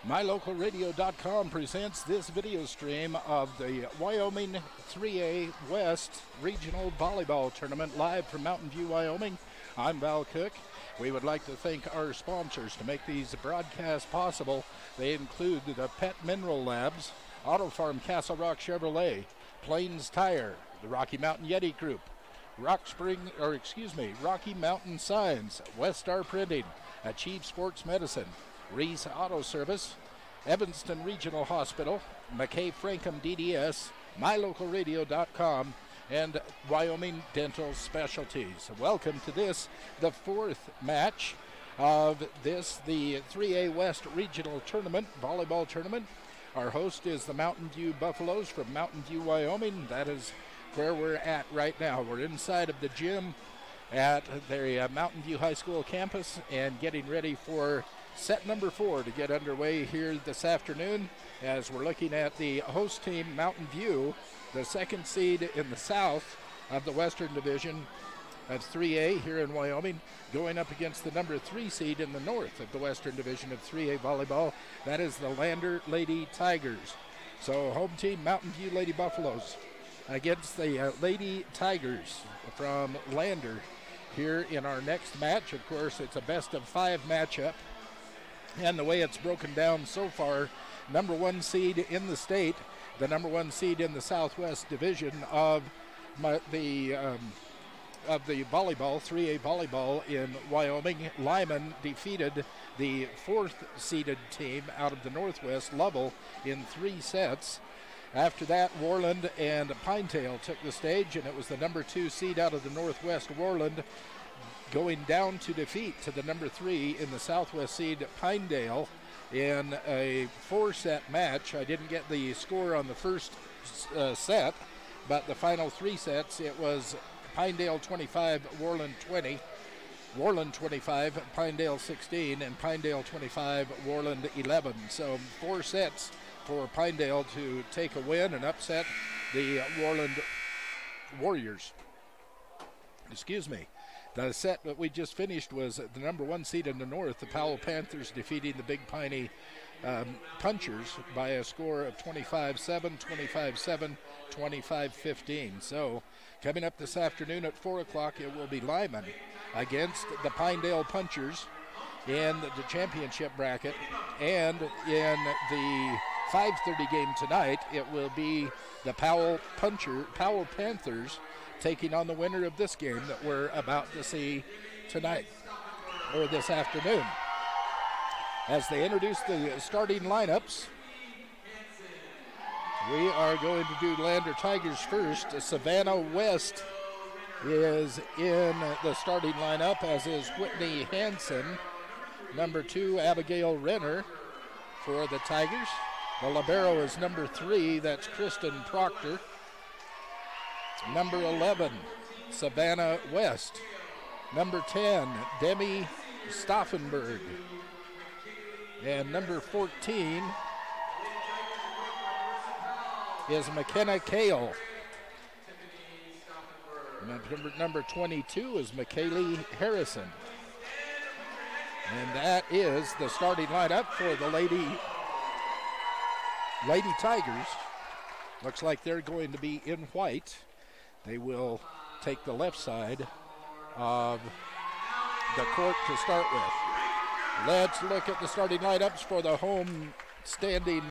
MyLocalRadio.com presents this video stream of the Wyoming 3A West Regional Volleyball Tournament live from Mountain View, Wyoming. I'm Val Cook. We would like to thank our sponsors to make these broadcasts possible. They include the Pet Mineral Labs, Auto Farm Castle Rock Chevrolet, Plains Tire, the Rocky Mountain Yeti Group, Rocky Mountain Signs, West Star Printing, Achieve Sports Medicine, Reese Auto Service, Evanston Regional Hospital, McKay Frankham DDS, MyLocalRadio.com, and Wyoming Dental Specialties. Welcome to this, the fourth match of this, the 3A West Regional Tournament, volleyball tournament. Our host is the Mountain View Buffaloes from Mountain View, Wyoming. That is where we're at right now. We're inside of the gym at the Mountain View High School campus and getting ready for set number 4 to get underway here this afternoon, as we're looking at the host team, Mountain View, the second seed in the south of the Western Division of 3A here in Wyoming, going up against the number 3 seed in the north of the Western Division of 3A volleyball. That is the Lander Lady Tigers. So home team, Mountain View Lady Buffaloes against the Lady Tigers from Lander here in our next match. Of course, it's a best of 5 matchup. And the way it's broken down so far, number 1 seed in the state, the number 1 seed in the Southwest Division of the volleyball, 3A volleyball in Wyoming. Lyman defeated the 4th seeded team out of the Northwest, Lovell, in 3 sets. After that, Worland and Pinetail took the stage, and it was the number 2 seed out of the Northwest, Worland, going down to defeat to the number 3 in the Southwest seed, Pinedale, in a 4-set match. I didn't get the score on the first set, but the final 3 sets, it was Pinedale 25, Worland 20, Worland 25, Pinedale 16, and Pinedale 25, Worland 11. So 4 sets for Pinedale to take a win and upset the Worland Warriors. Excuse me. The set that we just finished was the number 1 seed in the north, the Powell Panthers, defeating the Big Piney Punchers by a score of 25-7, 25-7, 25-15. So coming up this afternoon at 4 o'clock, it will be Lyman against the Pinedale Punchers in the championship bracket. And in the 5:30 game tonight, it will be the Powell Panthers taking on the winner of this game that we're about to see tonight, or this afternoon. As they introduce the starting lineups, we are going to do Lander Tigers first. Savannah West is in the starting lineup, as is Whitney Hansen. Number 2, Abigail Renner for the Tigers. The libero is number 3, that's Kristen Proctor. Number 11, Savannah West. Number 10, Demi Stauffenberg. And number 14 is McKenna Kale. Number 22 is McKaylee Harrison. And that is the starting lineup for the Lady Tigers. Looks like they're going to be in white. They will take the left side of the court to start with. Let's look at the starting lineups for the home standing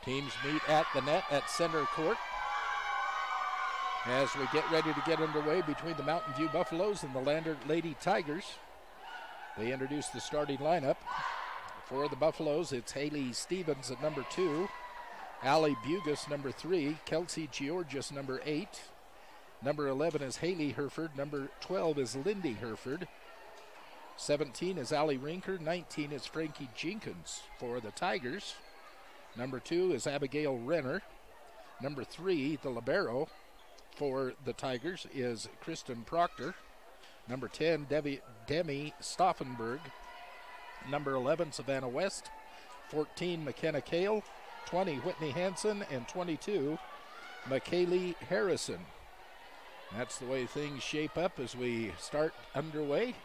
Teams meet at the net at center court as we get ready to get underway between the Mountain View Buffaloes and the Lander Lady Tigers. They introduce the starting lineup. For the Buffaloes, it's Haley Stevens at number 2, Allie Bugus, number 3, Kelsey Georgis, number 8. Number 11 is Haley Herford. Number 12 is Lindy Herford. 17 is Allie Rinker. 19 is Frankie Jenkins for the Tigers. Number 2 is Abigail Renner. Number 3, the libero for the Tigers, is Kristen Proctor. Number 10, Demi Stauffenberg. Number 11, Savannah West. 14, McKenna Kale. 20, Whitney Hansen. And 22, McKaylee Harrison. That's the way things shape up as we start underway.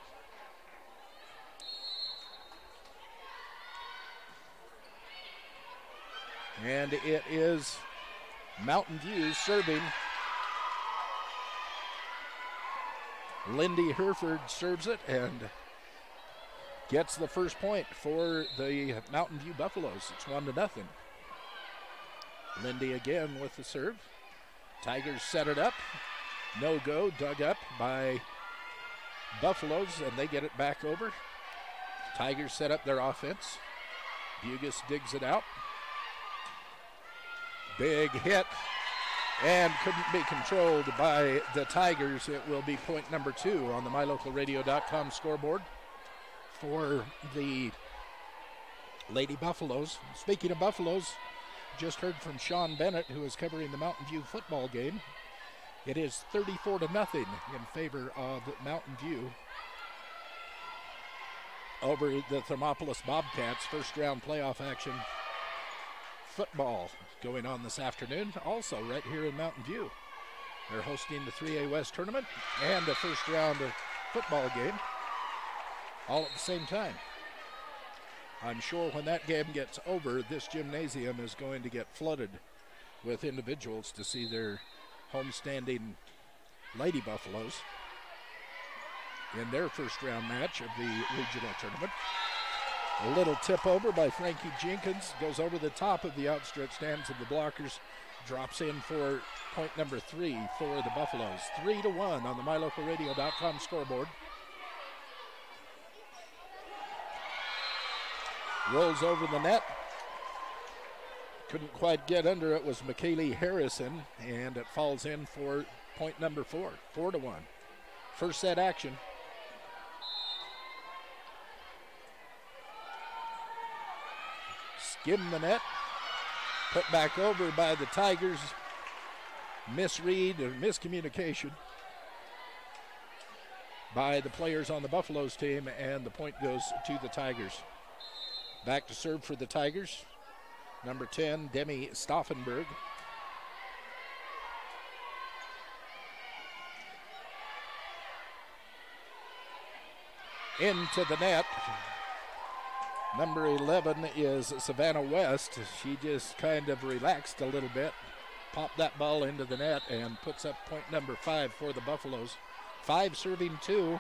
And it is Mountain View serving. Lindy Herford serves it and gets the first point for the Mountain View Buffaloes. It's 1-0. Lindy again with the serve. Tigers set it up. No go, dug up by Buffaloes, and they get it back over. Tigers set up their offense. Bugus digs it out. Big hit, and couldn't be controlled by the Tigers. It will be point number 2 on the MyLocalRadio.com scoreboard for the Lady Buffaloes. Speaking of Buffaloes, just heard from Sean Bennett, who is covering the Mountain View football game. It is 34-0 in favor of Mountain View over the Thermopolis Bobcats. First round playoff action football going on this afternoon, also right here in Mountain View. They're hosting the 3A West tournament and a first round football game all at the same time. I'm sure when that game gets over, this gymnasium is going to get flooded with individuals to see their homestanding Lady Buffaloes in their first round match of the regional tournament. A little tip over by Frankie Jenkins, goes over the top of the outstretched hands of the blockers, drops in for point number 3 for the Buffaloes. 3-1 on the MyLocalRadio.com scoreboard. Rolls over the net. Couldn't quite get under it, was McKaylee Harrison, and it falls in for point number 4. 4-1. First set action. Skim the net. Put back over by the Tigers. Misread or miscommunication by the players on the Buffaloes team, and the point goes to the Tigers. Back to serve for the Tigers. Number 10, Demi Stauffenberg. Into the net. Number 11 is Savannah West. She just kind of relaxed a little bit, popped that ball into the net, and puts up point number 5 for the Buffaloes. 5 serving 2.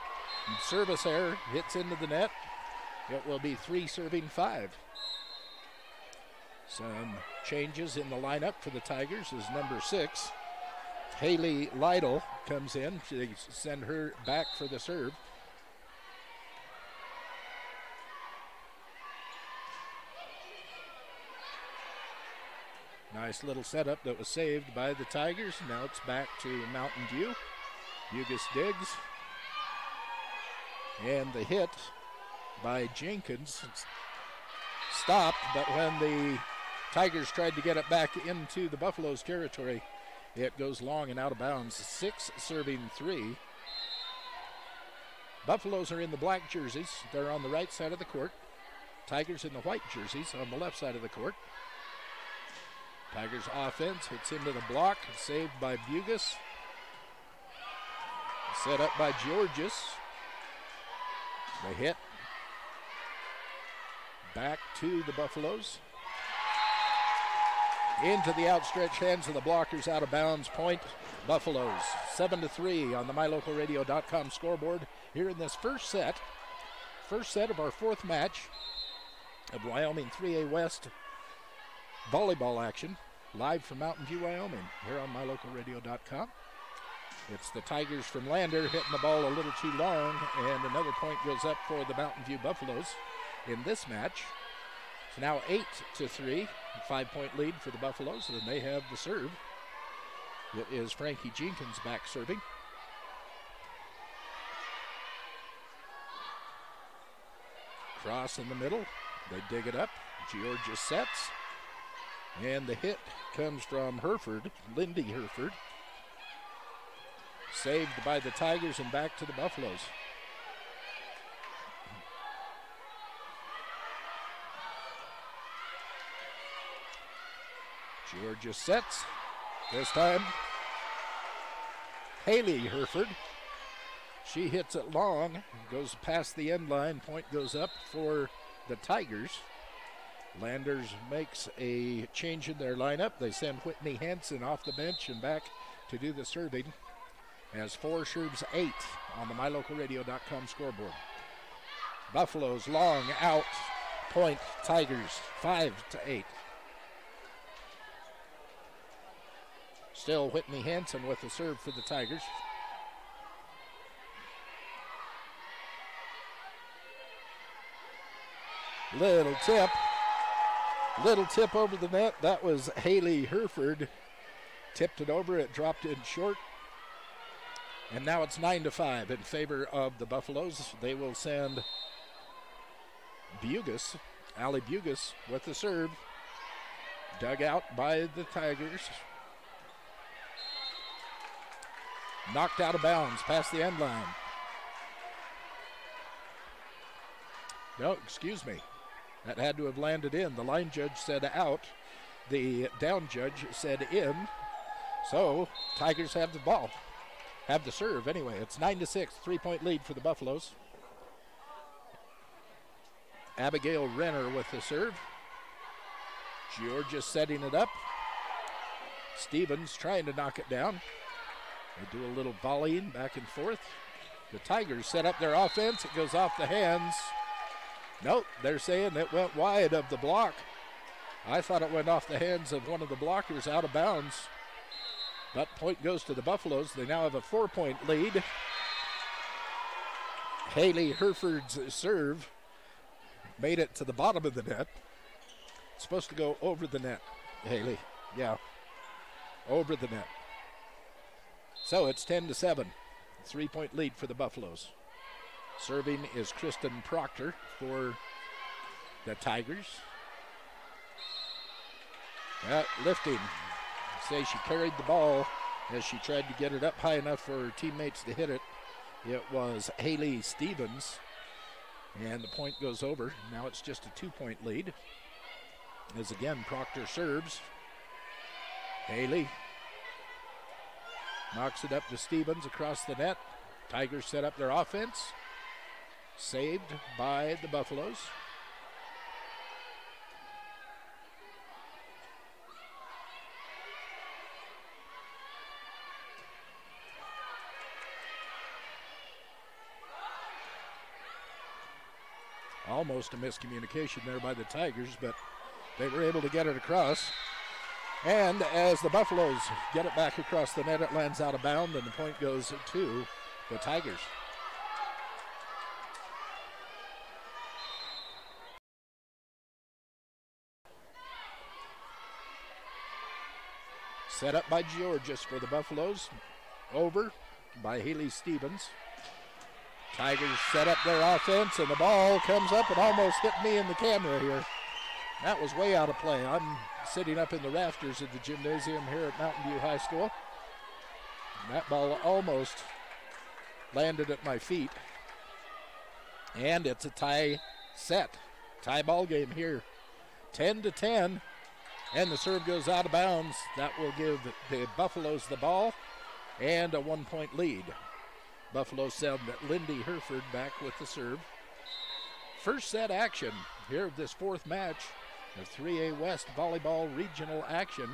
Service error, hits into the net. It will be 3 serving 5. Some changes in the lineup for the Tigers is number 6, Haley Lytle, comes in. They send her back for the serve. Nice little setup that was saved by the Tigers. Now it's back to Mountain View. Bugus digs. And the hit by Jenkins stopped, but when the Tigers tried to get it back into the Buffaloes territory, it goes long and out of bounds. 6 serving 3. Buffaloes are in the black jerseys. They're on the right side of the court. Tigers in the white jerseys on the left side of the court. Tigers offense hits into the block, saved by Bugus. Set up by Georgis. The hit back to the Buffaloes. Into the outstretched hands of the blockers, out of bounds. Point Buffaloes. 7-3 on the MyLocalRadio.com scoreboard here in this first set. First set of our 4th match of Wyoming 3A West volleyball action live from Mountain View, Wyoming, here on mylocalradio.com. It's the Tigers from Lander hitting the ball a little too long, and another point goes up for the Mountain View Buffaloes in this match. It's now 8-3, 5-point lead for the Buffaloes, and they have the serve. It is Frankie Jenkins back serving. Cross in the middle. They dig it up. Georgia sets. And the hit comes from Hereford, Lindy Hereford. Saved by the Tigers and back to the Buffaloes. Georgia sets. This time, Haley Hereford. She hits it long, goes past the end line. Point goes up for the Tigers. Landers makes a change in their lineup. They send Whitney Hansen off the bench and back to do the serving as 4 serves 8 on the mylocalradio.com scoreboard. Buffaloes long out. Point Tigers 5-8. Still Whitney Hansen with the serve for the Tigers. Little tip over the net. That was Haley Hereford. Tipped it over, it dropped in short. And now it's 9-5 in favor of the Buffaloes. They will send Bugus, Allie Bugus with the serve. Dug out by the Tigers. Knocked out of bounds past the end line. No, excuse me. That had to have landed in. The line judge said out. The down judge said in. So, Tigers have the ball. Have the serve anyway. It's 9-6, 3-point lead for the Buffaloes. Abigail Renner with the serve. Georgia setting it up. Stevens trying to knock it down. They do a little volleying back and forth. The Tigers set up their offense. It goes off the hands. Nope, they're saying it went wide of the block. I thought it went off the hands of one of the blockers out of bounds. But point goes to the Buffaloes. They now have a 4-point lead. Haley Hereford's serve made it to the bottom of the net. It's supposed to go over the net, Haley. Yeah, over the net. So it's 10-7, 3-point lead for the Buffaloes. Serving is Kristen Proctor for the Tigers. Lifting. Say she carried the ball as she tried to get it up high enough for her teammates to hit it. It was Haley Stevens. And the point goes over. Now it's just a 2-point lead. As again, Proctor serves. Haley knocks it up to Stevens across the net. Tigers set up their offense. Saved by the Buffaloes. Almost a miscommunication there by the Tigers, but they were able to get it across. And as the Buffaloes get it back across the net, it lands out of bounds, and the point goes to the Tigers. Set up by Georges for the Buffaloes. Over by Haley Stevens. Tigers set up their offense, and the ball comes up and almost hit me in the camera here. That was way out of play. I'm sitting up in the rafters of the gymnasium here at Mountain View High School. And that ball almost landed at my feet. And it's a tie set. Tie ball game here. 10-10. And the serve goes out of bounds. That will give the Buffaloes the ball and a 1-point lead. Buffalo send Lindy Hereford back with the serve. First set action here of this 4th match of 3A West volleyball regional action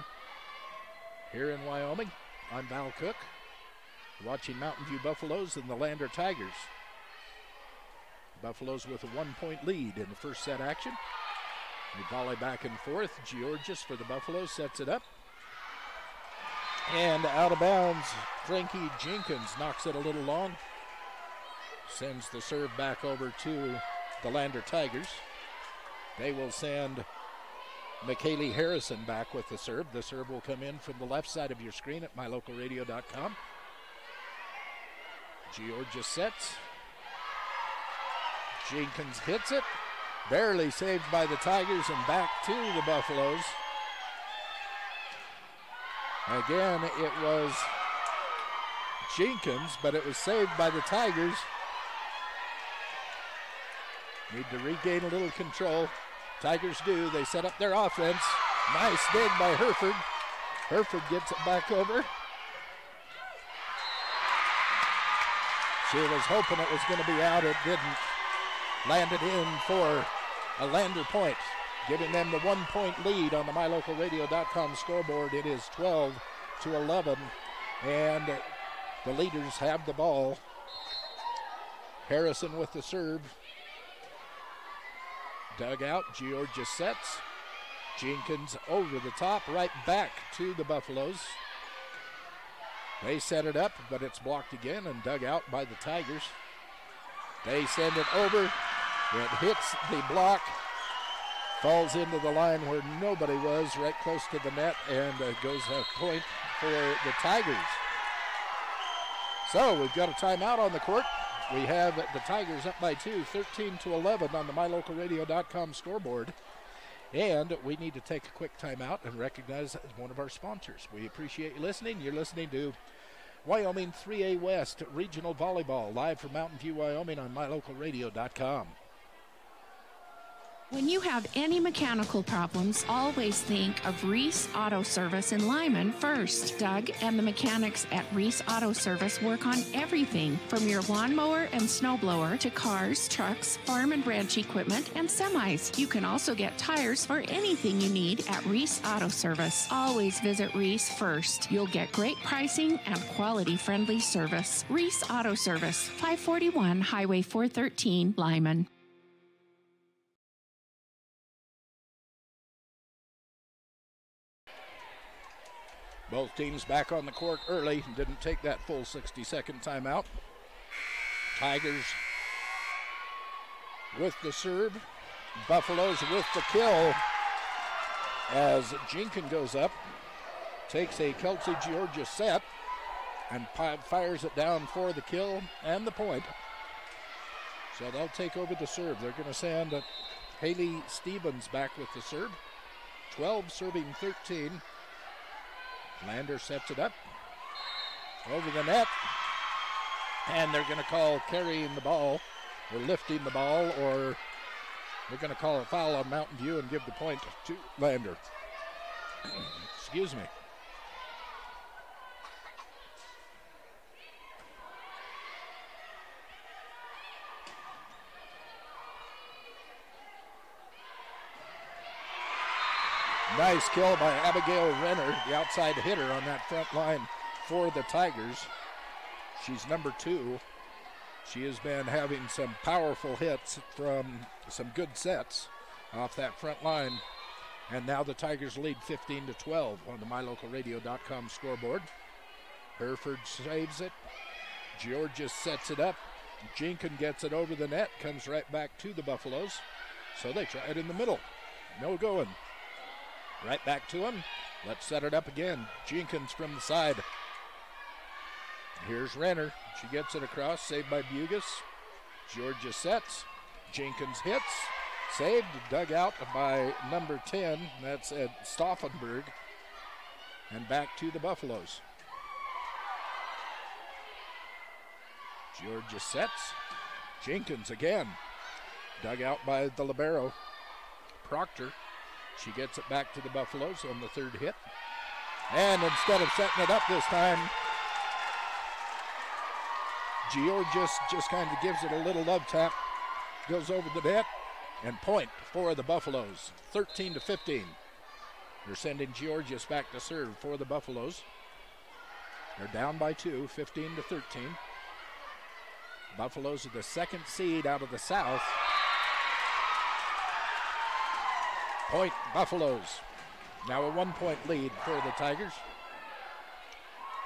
here in Wyoming. I'm Val Cook, watching Mountain View Buffaloes and the Lander Tigers. Buffaloes with a 1-point lead in the first set action. They volley back and forth. Georges for the Buffaloes sets it up. And out of bounds, Frankie Jenkins knocks it a little long. Sends the serve back over to the Lander Tigers. They will send McKaylee Harrison back with the serve. The serve will come in from the left side of your screen at mylocalradio.com. Georges sets. Jenkins hits it. Barely saved by the Tigers and back to the Buffaloes. Again, it was Jenkins, but it was saved by the Tigers. Need to regain a little control. Tigers do. They set up their offense. Nice dig by Hereford. Hereford gets it back over. She was hoping it was going to be out. It didn't. Landed in for a Lander point, giving them the 1-point lead on the mylocalradio.com scoreboard. It is 12-11, and the leaders have the ball. Harrison with the serve. Dug out, Georgia sets. Jenkins over the top, right back to the Buffaloes. They set it up, but it's blocked again and dug out by the Tigers. They send it over. It hits the block, falls into the line where nobody was, right close to the net, and goes a point for the Tigers. So we've got a timeout on the court. We have the Tigers up by 2, 13-11 on the mylocalradio.com scoreboard. And we need to take a quick timeout and recognize one of our sponsors. We appreciate you listening. You're listening to Wyoming 3A West Regional Volleyball, live from Mountain View, Wyoming on mylocalradio.com. When you have any mechanical problems, always think of Reese Auto Service in Lyman first. Doug and the mechanics at Reese Auto Service work on everything from your lawnmower and snowblower to cars, trucks, farm and ranch equipment, and semis. You can also get tires for anything you need at Reese Auto Service. Always visit Reese first. You'll get great pricing and quality-friendly service. Reese Auto Service, 541 Highway 413, Lyman. Both teams back on the court early. Didn't take that full 60-second timeout. Tigers with the serve. Buffaloes with the kill as Jenkins goes up. Takes a Kelsey Georgia set and fires it down for the kill and the point. So they'll take over the serve. They're going to send Haley Stevens back with the serve. 12 serving 13. Lander sets it up over the net, and they're going to call carrying the ball or lifting the ball, or they're going to call a foul on Mountain View and give the point to Lander. Excuse me. Nice kill by Abigail Renner, the outside hitter on that front line for the Tigers. She's number 2. She has been having some powerful hits from some good sets off that front line. And now the Tigers lead 15-12 on the mylocalradio.com scoreboard. Hereford saves it. Georgia sets it up. Jenkins gets it over the net, comes right back to the Buffaloes. So they try it in the middle. No going. Right back to him. Let's set it up again. Jenkins from the side. Here's Renner. She gets it across. Saved by Bugas. Georgia sets. Jenkins hits. Saved. Dug out by number 10. That's Ed Stauffenberg. And back to the Buffaloes. Georgia sets. Jenkins again. Dug out by the libero, Proctor. She gets it back to the Buffaloes on the third hit. And instead of setting it up this time, Georgia just kind of gives it a little love tap, goes over the net, and point for the Buffaloes, 13-15. They're sending Georgius back to serve for the Buffaloes. They're down by 2, 15-13. Buffaloes are the second seed out of the South. Point Buffaloes. Now a 1-point lead for the Tigers.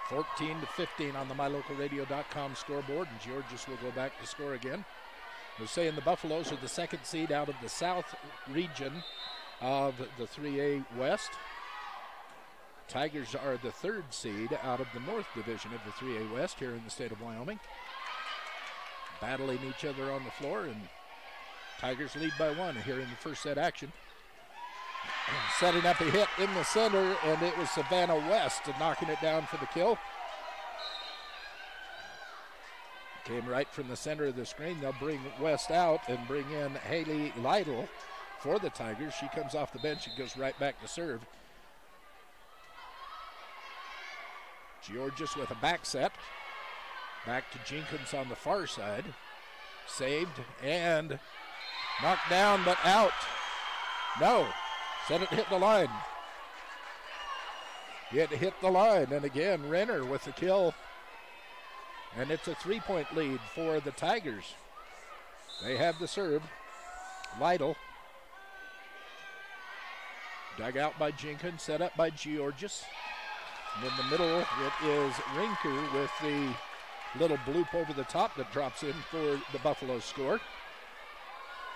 14-15 on the MyLocalRadio.com scoreboard, and Georges will go back to score again. We're saying the Buffaloes are the second seed out of the South region of the 3A West. Tigers are the third seed out of the North division of the 3A West here in the state of Wyoming. Battling each other on the floor, and Tigers lead by 1 here in the first set action. Setting up a hit in the center, and it was Savannah West knocking it down for the kill. Came right from the center of the screen. They'll bring West out and bring in Haley Lytle for the Tigers. She comes off the bench and goes right back to serve. Georges with a back set. Back to Jenkins on the far side. Saved and knocked down, but out. No. Said it hit the line. It hit the line, and again, Renner with the kill. And it's a 3-point lead for the Tigers. They have the serve. Lytle. Dug out by Jenkins, set up by Georges. And in the middle, it is Rinker with the little bloop over the top that drops in for the Buffalo score.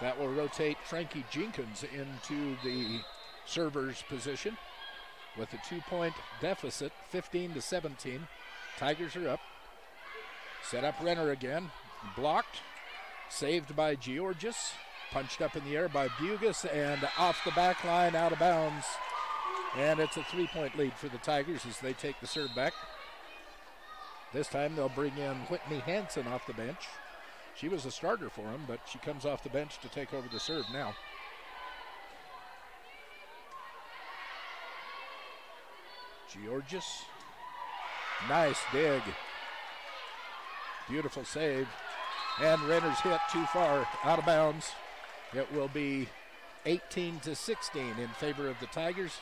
That will rotate Frankie Jenkins into the server's position with a 2-point deficit, 15-17. Tigers are up. Set up Renner again. Blocked. Saved by Georges. Punched up in the air by Bugas and off the back line, out of bounds. And it's a 3-point lead for the Tigers as they take the serve back. This time they'll bring in Whitney Hansen off the bench. She was a starter for him, but she comes off the bench to take over the serve now. Georges. Nice dig. Beautiful save. And Renner's hit too far, out of bounds. It will be 18-16 in favor of the Tigers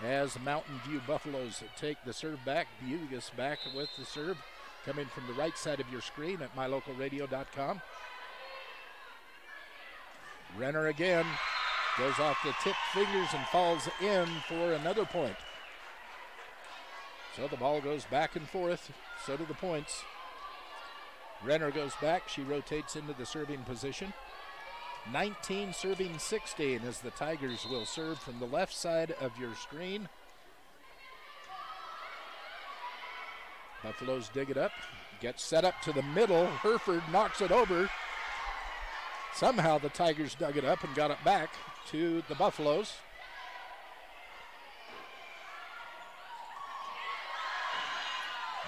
as Mountain View Buffaloes take the serve back. Bugas back with the serve, coming from the right side of your screen at mylocalradio.com. Renner again goes off the tipped fingers and falls in for another point. So the ball goes back and forth, so do the points. Renner goes back, she rotates into the serving position. 19 serving 16 as the Tigers will serve from the left side of your screen. Buffaloes dig it up, gets set up to the middle. Herford knocks it over. Somehow the Tigers dug it up and got it back to the Buffaloes.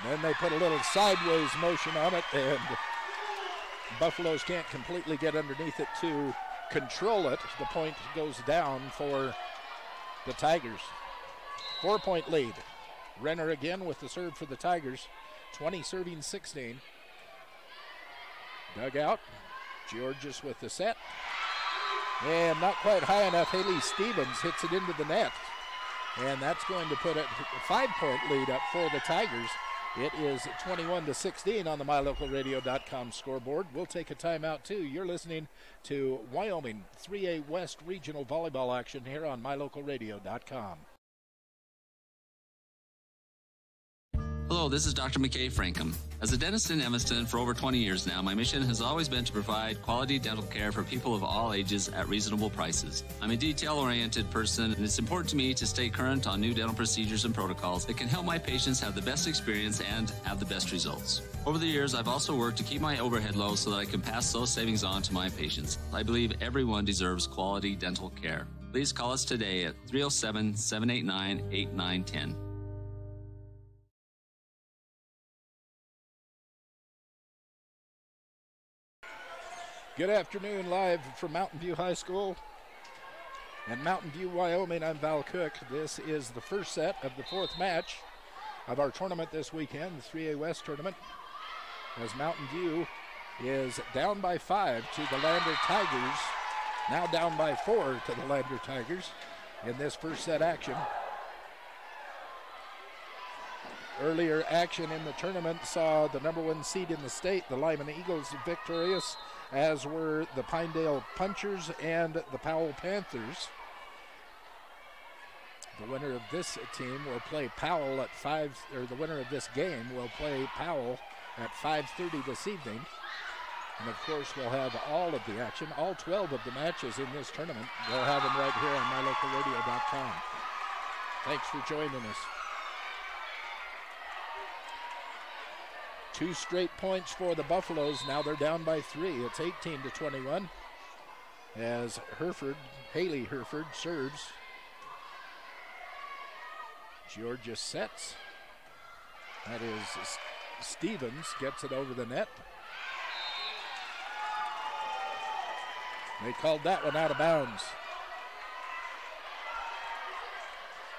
Then they put a little sideways motion on it, and Buffaloes can't completely get underneath it to control it. The point goes down for the Tigers. 4-point lead. Renner again with the serve for the Tigers. 20 serving 16. Dug out. Georges with the set. And not quite high enough. Haley Stevens hits it into the net. And that's going to put a 5-point lead up for the Tigers. It is 21-16 on the MyLocalRadio.com scoreboard. We'll take a timeout, too. You're listening to Wyoming 3A West Regional Volleyball action here on MyLocalRadio.com. Hello, this is Dr. McKay Frankham. As a dentist in Evanston for over 20 years now, my mission has always been to provide quality dental care for people of all ages at reasonable prices. I'm a detail-oriented person, and it's important to me to stay current on new dental procedures and protocols that can help my patients have the best experience and have the best results. Over the years, I've also worked to keep my overhead low so that I can pass those savings on to my patients. I believe everyone deserves quality dental care. Please call us today at 307-789-8910. Good afternoon, live from Mountain View High School and Mountain View, Wyoming. I'm Val Cook. This is the first set of the fourth match of our tournament this weekend, the 3A West tournament, as Mountain View is down by 5 to the Lander Tigers, now down by 4 to the Lander Tigers in this first set action. Earlier action in the tournament saw the number 1 seed in the state, the Lyman Eagles, victorious, as were the Pinedale Punchers and the Powell Panthers. The winner of this team will play Powell at 5, or the winner of this game will play Powell at 5:30 this evening. And of course, we'll have all of the action, all 12 of the matches in this tournament. We'll have them right here on mylocalradio.com. Thanks for joining us. 2 straight points for the Buffaloes. Now they're down by 3. It's 18-21 as Haley Hereford serves. Georgia sets. That is Stevens gets it over the net. They called that one out of bounds.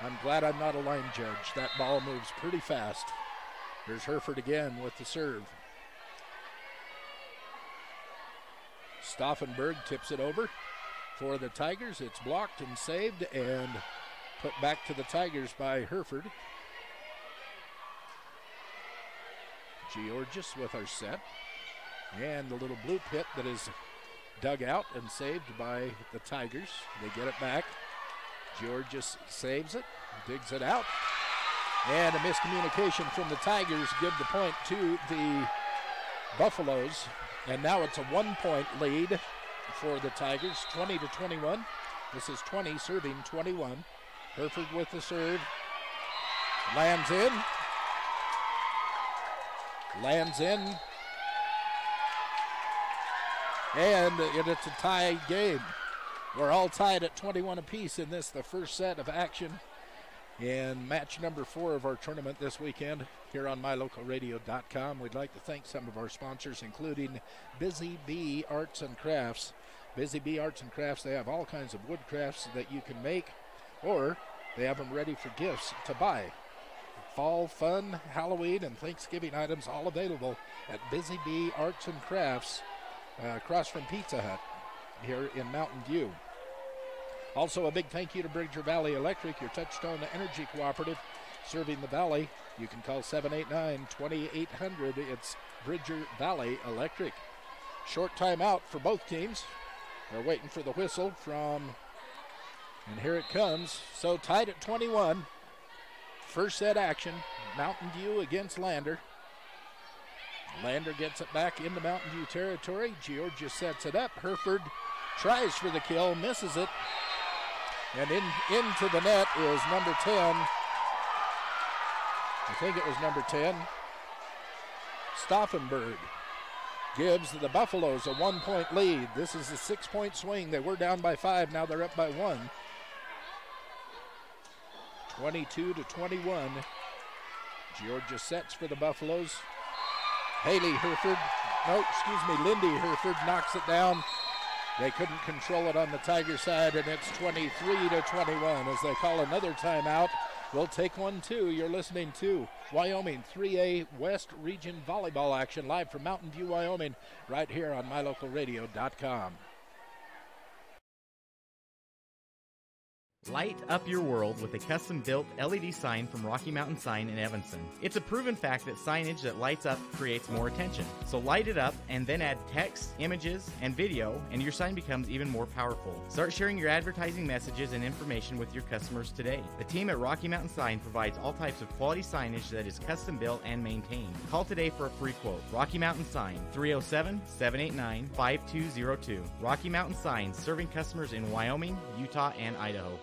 I'm glad I'm not a line judge. That ball moves pretty fast. Here's Hereford again with the serve. Stauffenberg tips it over for the Tigers. It's blocked and saved and put back to the Tigers by Hereford. Georgis with our set. And the little blue pit that is dug out and saved by the Tigers. They get it back. Georgis saves it, digs it out. And a miscommunication from the Tigers give the point to the Buffaloes. And now it's a 1-point lead for the Tigers, 20-21. This is 20 serving 21. Hereford with the serve. Lands in. Lands in. And it's a tie game. We're all tied at 21 apiece in this, the first set of action in match number 4 of our tournament this weekend here on mylocalradio.com. We'd like to thank some of our sponsors, including Busy Bee Arts and Crafts. Busy Bee Arts and Crafts, they have all kinds of wood crafts that you can make, or they have them ready for gifts to buy. Fall fun, Halloween, and Thanksgiving items all available at Busy Bee Arts and Crafts across from Pizza Hut here in Mountain View. Also, a big thank you to Bridger Valley Electric, your touchstone energy cooperative serving the valley. You can call 789-2800. It's Bridger Valley Electric. Short timeout for both teams. They're waiting for the whistle from, and here it comes. So tied at 21. First set action, Mountain View against Lander. Lander gets it back into Mountain View territory. Georgia sets it up. Hereford tries for the kill, misses it. And into the net is number 10. I think it was number 10. Stauffenberg gives the Buffaloes a 1-point lead. This is a 6-point swing. They were down by 5. Now they're up by 1. 22-21. Georgia sets for the Buffaloes. Lindy Hereford knocks it down. They couldn't control it on the Tiger side, and it's 23-21 as they call another timeout. We'll take one too. You're listening to Wyoming 3A West Region Volleyball action live from Mountain View, Wyoming, right here on mylocalradio.com. Light up your world with a custom-built LED sign from Rocky Mountain Sign in Evanston. It's a proven fact that signage that lights up creates more attention. So light it up and then add text, images, and video, and your sign becomes even more powerful. Start sharing your advertising messages and information with your customers today. The team at Rocky Mountain Sign provides all types of quality signage that is custom-built and maintained. Call today for a free quote. Rocky Mountain Sign, 307-789-5202. Rocky Mountain Sign, serving customers in Wyoming, Utah, and Idaho.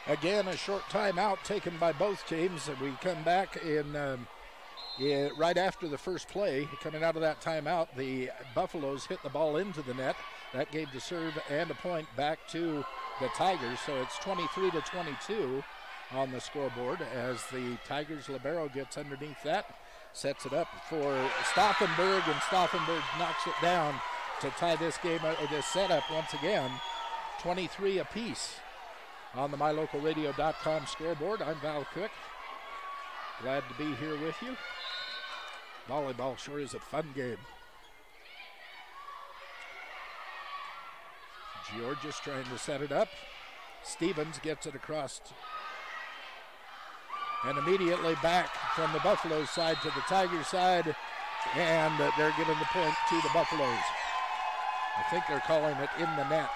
Again, a short timeout taken by both teams. We come back right after the first play. Coming out of that timeout, the Buffaloes hit the ball into the net. That gave the serve and a point back to the Tigers. So it's 23-22 on the scoreboard as the Tigers libero gets underneath that, sets it up for Stauffenberg, and Stauffenberg knocks it down to tie this game, or this setup once again, 23 apiece. On the mylocalradio.com scoreboard, I'm Val Cook. Glad to be here with you. Volleyball sure is a fun game. Georgia's trying to set it up. Stevens gets it across. And immediately back from the Buffaloes side to the Tigers side. And they're giving the point to the Buffaloes. I think they're calling it in the net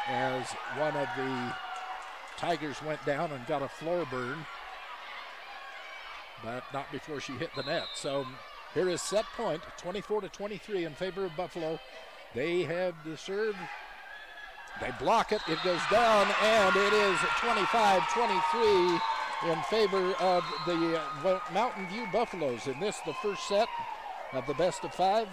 as one of the Tigers went down and got a floor burn, but not before she hit the net. So here is set point, 24-23 in favor of Buffalo. They have the serve. They block it. It goes down, and it is 25-23 in favor of the Mountain View Buffaloes. In this, the first set of the best of 5.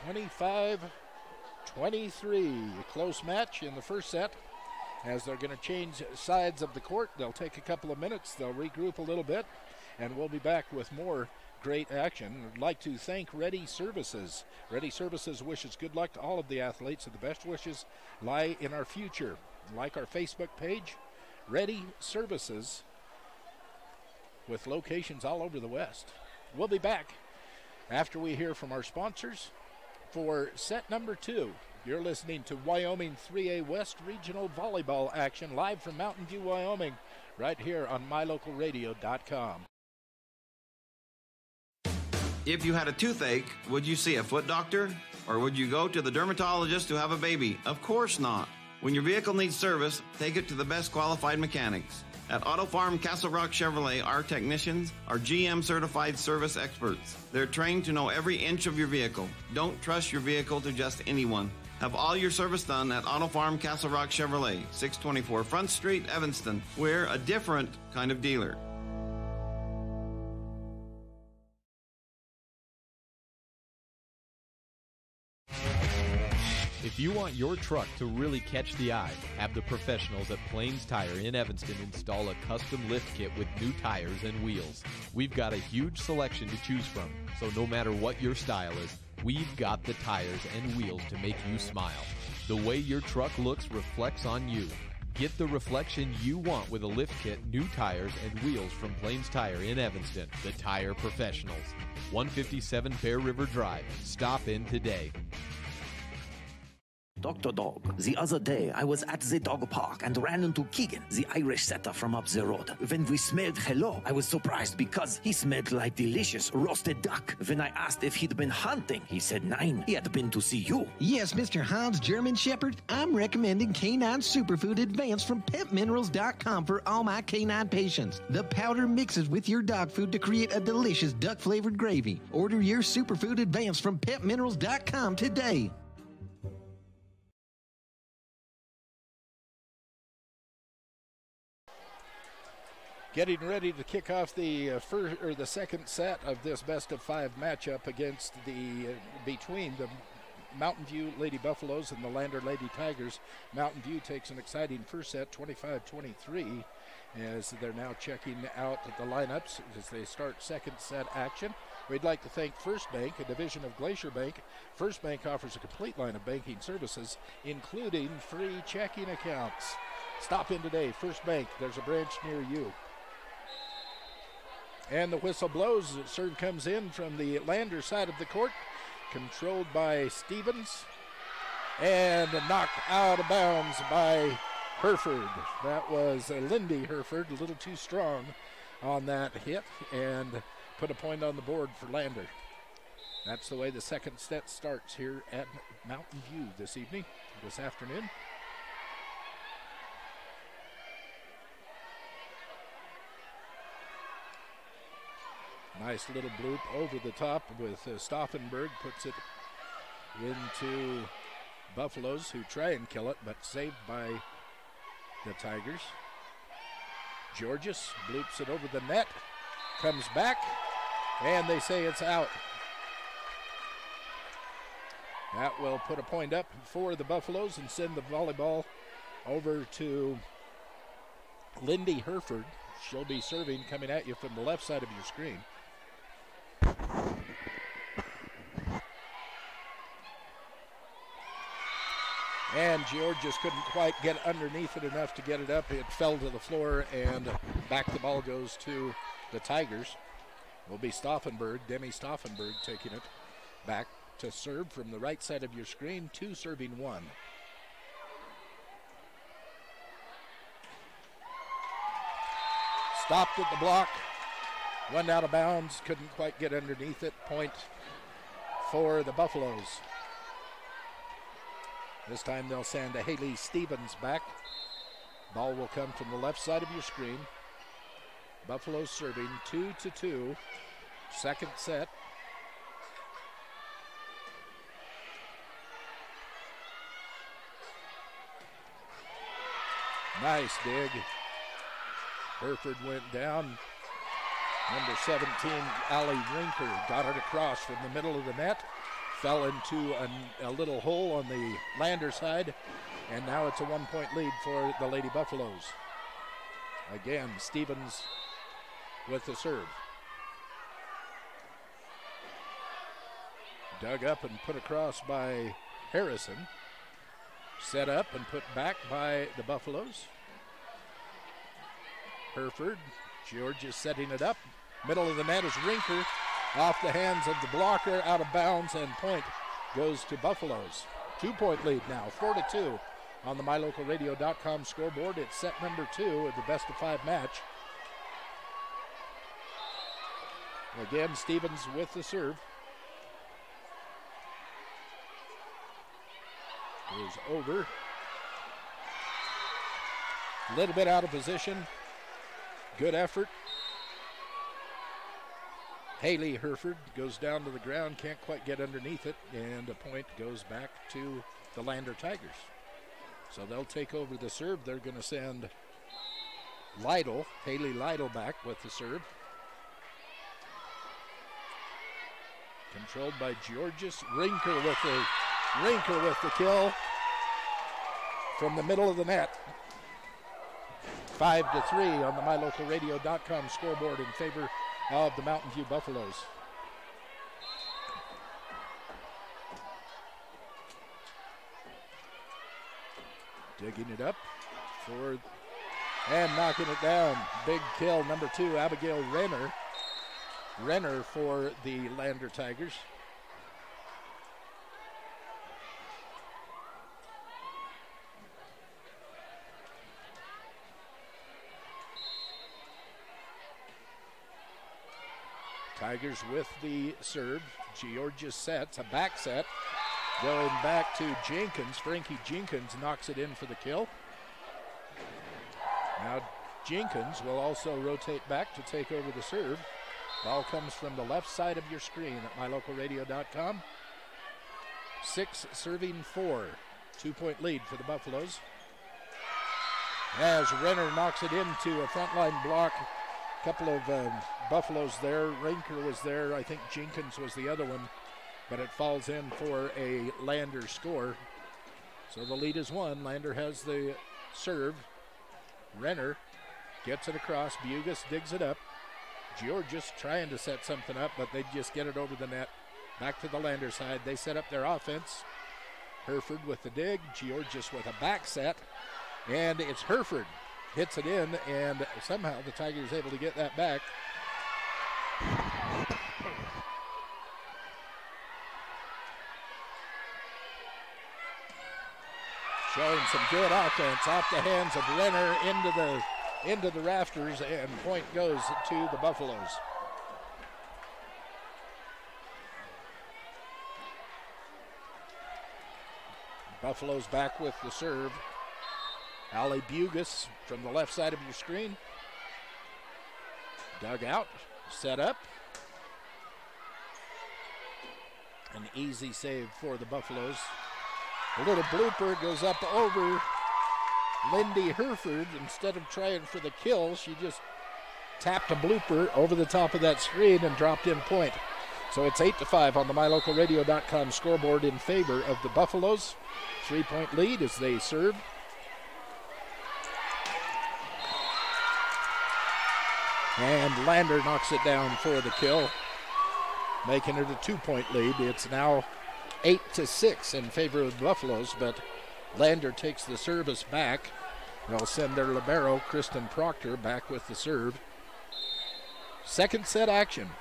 25-23. A close match in the first set. As they're going to change sides of the court, they'll take a couple of minutes. They'll regroup a little bit, and we'll be back with more great action. I'd like to thank Ready Services. Ready Services wishes good luck to all of the athletes, and the best wishes lie in our future. Like our Facebook page, Ready Services, with locations all over the West. We'll be back after we hear from our sponsors for set number 2. You're listening to Wyoming 3A West Regional Volleyball action live from Mountain View, Wyoming, right here on mylocalradio.com. If you had a toothache, would you see a foot doctor? Or would you go to the dermatologist to have a baby? Of course not. When your vehicle needs service, take it to the best qualified mechanics. At Auto Farm Castle Rock Chevrolet, our technicians are GM certified service experts. They're trained to know every inch of your vehicle. Don't trust your vehicle to just anyone. Have all your service done at Auto Farm Castle Rock Chevrolet, 624 Front Street, Evanston. We're a different kind of dealer. If you want your truck to really catch the eye, have the professionals at Plains Tire in Evanston install a custom lift kit with new tires and wheels. We've got a huge selection to choose from, so no matter what your style is, we've got the tires and wheels to make you smile. The way your truck looks reflects on you. Get the reflection you want with a lift kit, new tires, and wheels from Plains Tire in Evanston, the tire professionals. 157 Bear River Drive. Stop in today. Dr. Dog, the other day I was at the dog park and ran into Keegan, the Irish setter from up the road. When we smelled hello, I was surprised because he smelled like delicious roasted duck. When I asked if he'd been hunting, he said nein, he had been to see you. Yes, Mr. Hans German Shepherd, I'm recommending Canine Superfood Advance from PetMinerals.com for all my canine patients. The powder mixes with your dog food to create a delicious duck-flavored gravy. Order your Superfood Advance from PetMinerals.com today. Getting ready to kick off the second set of this best of 5 matchup against between the Mountain View Lady Buffaloes and the Lander Lady Tigers. Mountain View takes an exciting first set, 25-23, as they're now checking out the lineups as they start second set action. We'd like to thank First Bank, a division of Glacier Bank. First Bank offers a complete line of banking services, including free checking accounts. Stop in today, First Bank. There's a branch near you. And the whistle blows. The serve comes in from the Lander side of the court, controlled by Stevens, and knocked out of bounds by Herford. That was Lindy Herford, a little too strong on that hit, and put a point on the board for Lander. That's the way the second set starts here at Mountain View this afternoon. Nice little bloop over the top with Stauffenberg, puts it into Buffaloes, who try and kill it, but saved by the Tigers. Georges bloops it over the net, comes back, and they say it's out. That will put a point up for the Buffaloes and send the volleyball over to Lindy Herford. She'll be serving, coming at you from the left side of your screen. And George just couldn't quite get underneath it enough to get it up. It fell to the floor, and back the ball goes to the Tigers. Will be Stauffenberg, Demi Stauffenberg, taking it back to serve from the right side of your screen, 2 serving 1. Stopped at the block, went out of bounds, couldn't quite get underneath it. Point for the Buffaloes. This time they'll send Haley Stevens back. Ball will come from the left side of your screen. Buffalo serving 2-2. Second set. Nice dig. Hereford went down. Number 17, Allie Rinker, got it across from the middle of the net. Fell into a little hole on the Lander side. And now it's a 1-point lead for the Lady Buffaloes. Again, Stevens with the serve. Dug up and put across by Harrison. Set up and put back by the Buffaloes. Hereford, George is setting it up. Middle of the net is Rinker. Off the hands of the blocker, out of bounds, and point goes to Buffaloes. 2-point lead now, 4-2 on the MyLocalRadio.com scoreboard. It's set number 2 of the best-of-5 match. Again, Stevens with the serve. Goes over. A little bit out of position. Good effort. Haley Hereford goes down to the ground, can't quite get underneath it, and a point goes back to the Lander Tigers. So they'll take over the serve. They're going to send Lytle, Haley Lytle, back with the serve. Controlled by Georges. Rinker with the kill from the middle of the net. 5-3 on the MyLocalRadio.com scoreboard in favor of the Mountain View Buffaloes. Digging it up and knocking it down. Big kill, number 2, Abigail Renner. Renner for the Lander Tigers. Tigers with the serve. Georgia sets, a back set. Going back to Jenkins. Frankie Jenkins knocks it in for the kill. Now Jenkins will also rotate back to take over the serve. Ball comes from the left side of your screen at MyLocalRadio.com. 6 serving 4. 2-point lead for the Buffaloes. As Renner knocks it into a frontline block. Couple of Buffaloes there. Rinker was there. I think Jenkins was the other one. But it falls in for a Lander score. So the lead is 1. Lander has the serve. Renner gets it across. Bugus digs it up. Georges trying to set something up, but they just get it over the net. Back to the Lander side. They set up their offense. Hereford with the dig. Georges with a back set. And it's Hereford. Hits it in, and somehow the Tigers able to get that back. Showing some good offense off the hands of Renner into the rafters, and point goes to the Buffaloes. Buffaloes back with the serve. Allie Bugus from the left side of your screen. Dug out, set up. An easy save for the Buffaloes. A little blooper goes up over Lindy Hereford. Instead of trying for the kill, she just tapped a blooper over the top of that screen and dropped in point. So it's 8-5 on the MyLocalRadio.com scoreboard in favor of the Buffaloes. 3-point lead as they serve. And Lander knocks it down for the kill, making it a 2-point lead. It's now 8-6 in favor of the Buffaloes, but Lander takes the service back. They'll send their libero, Kristen Proctor, back with the serve. Second set action.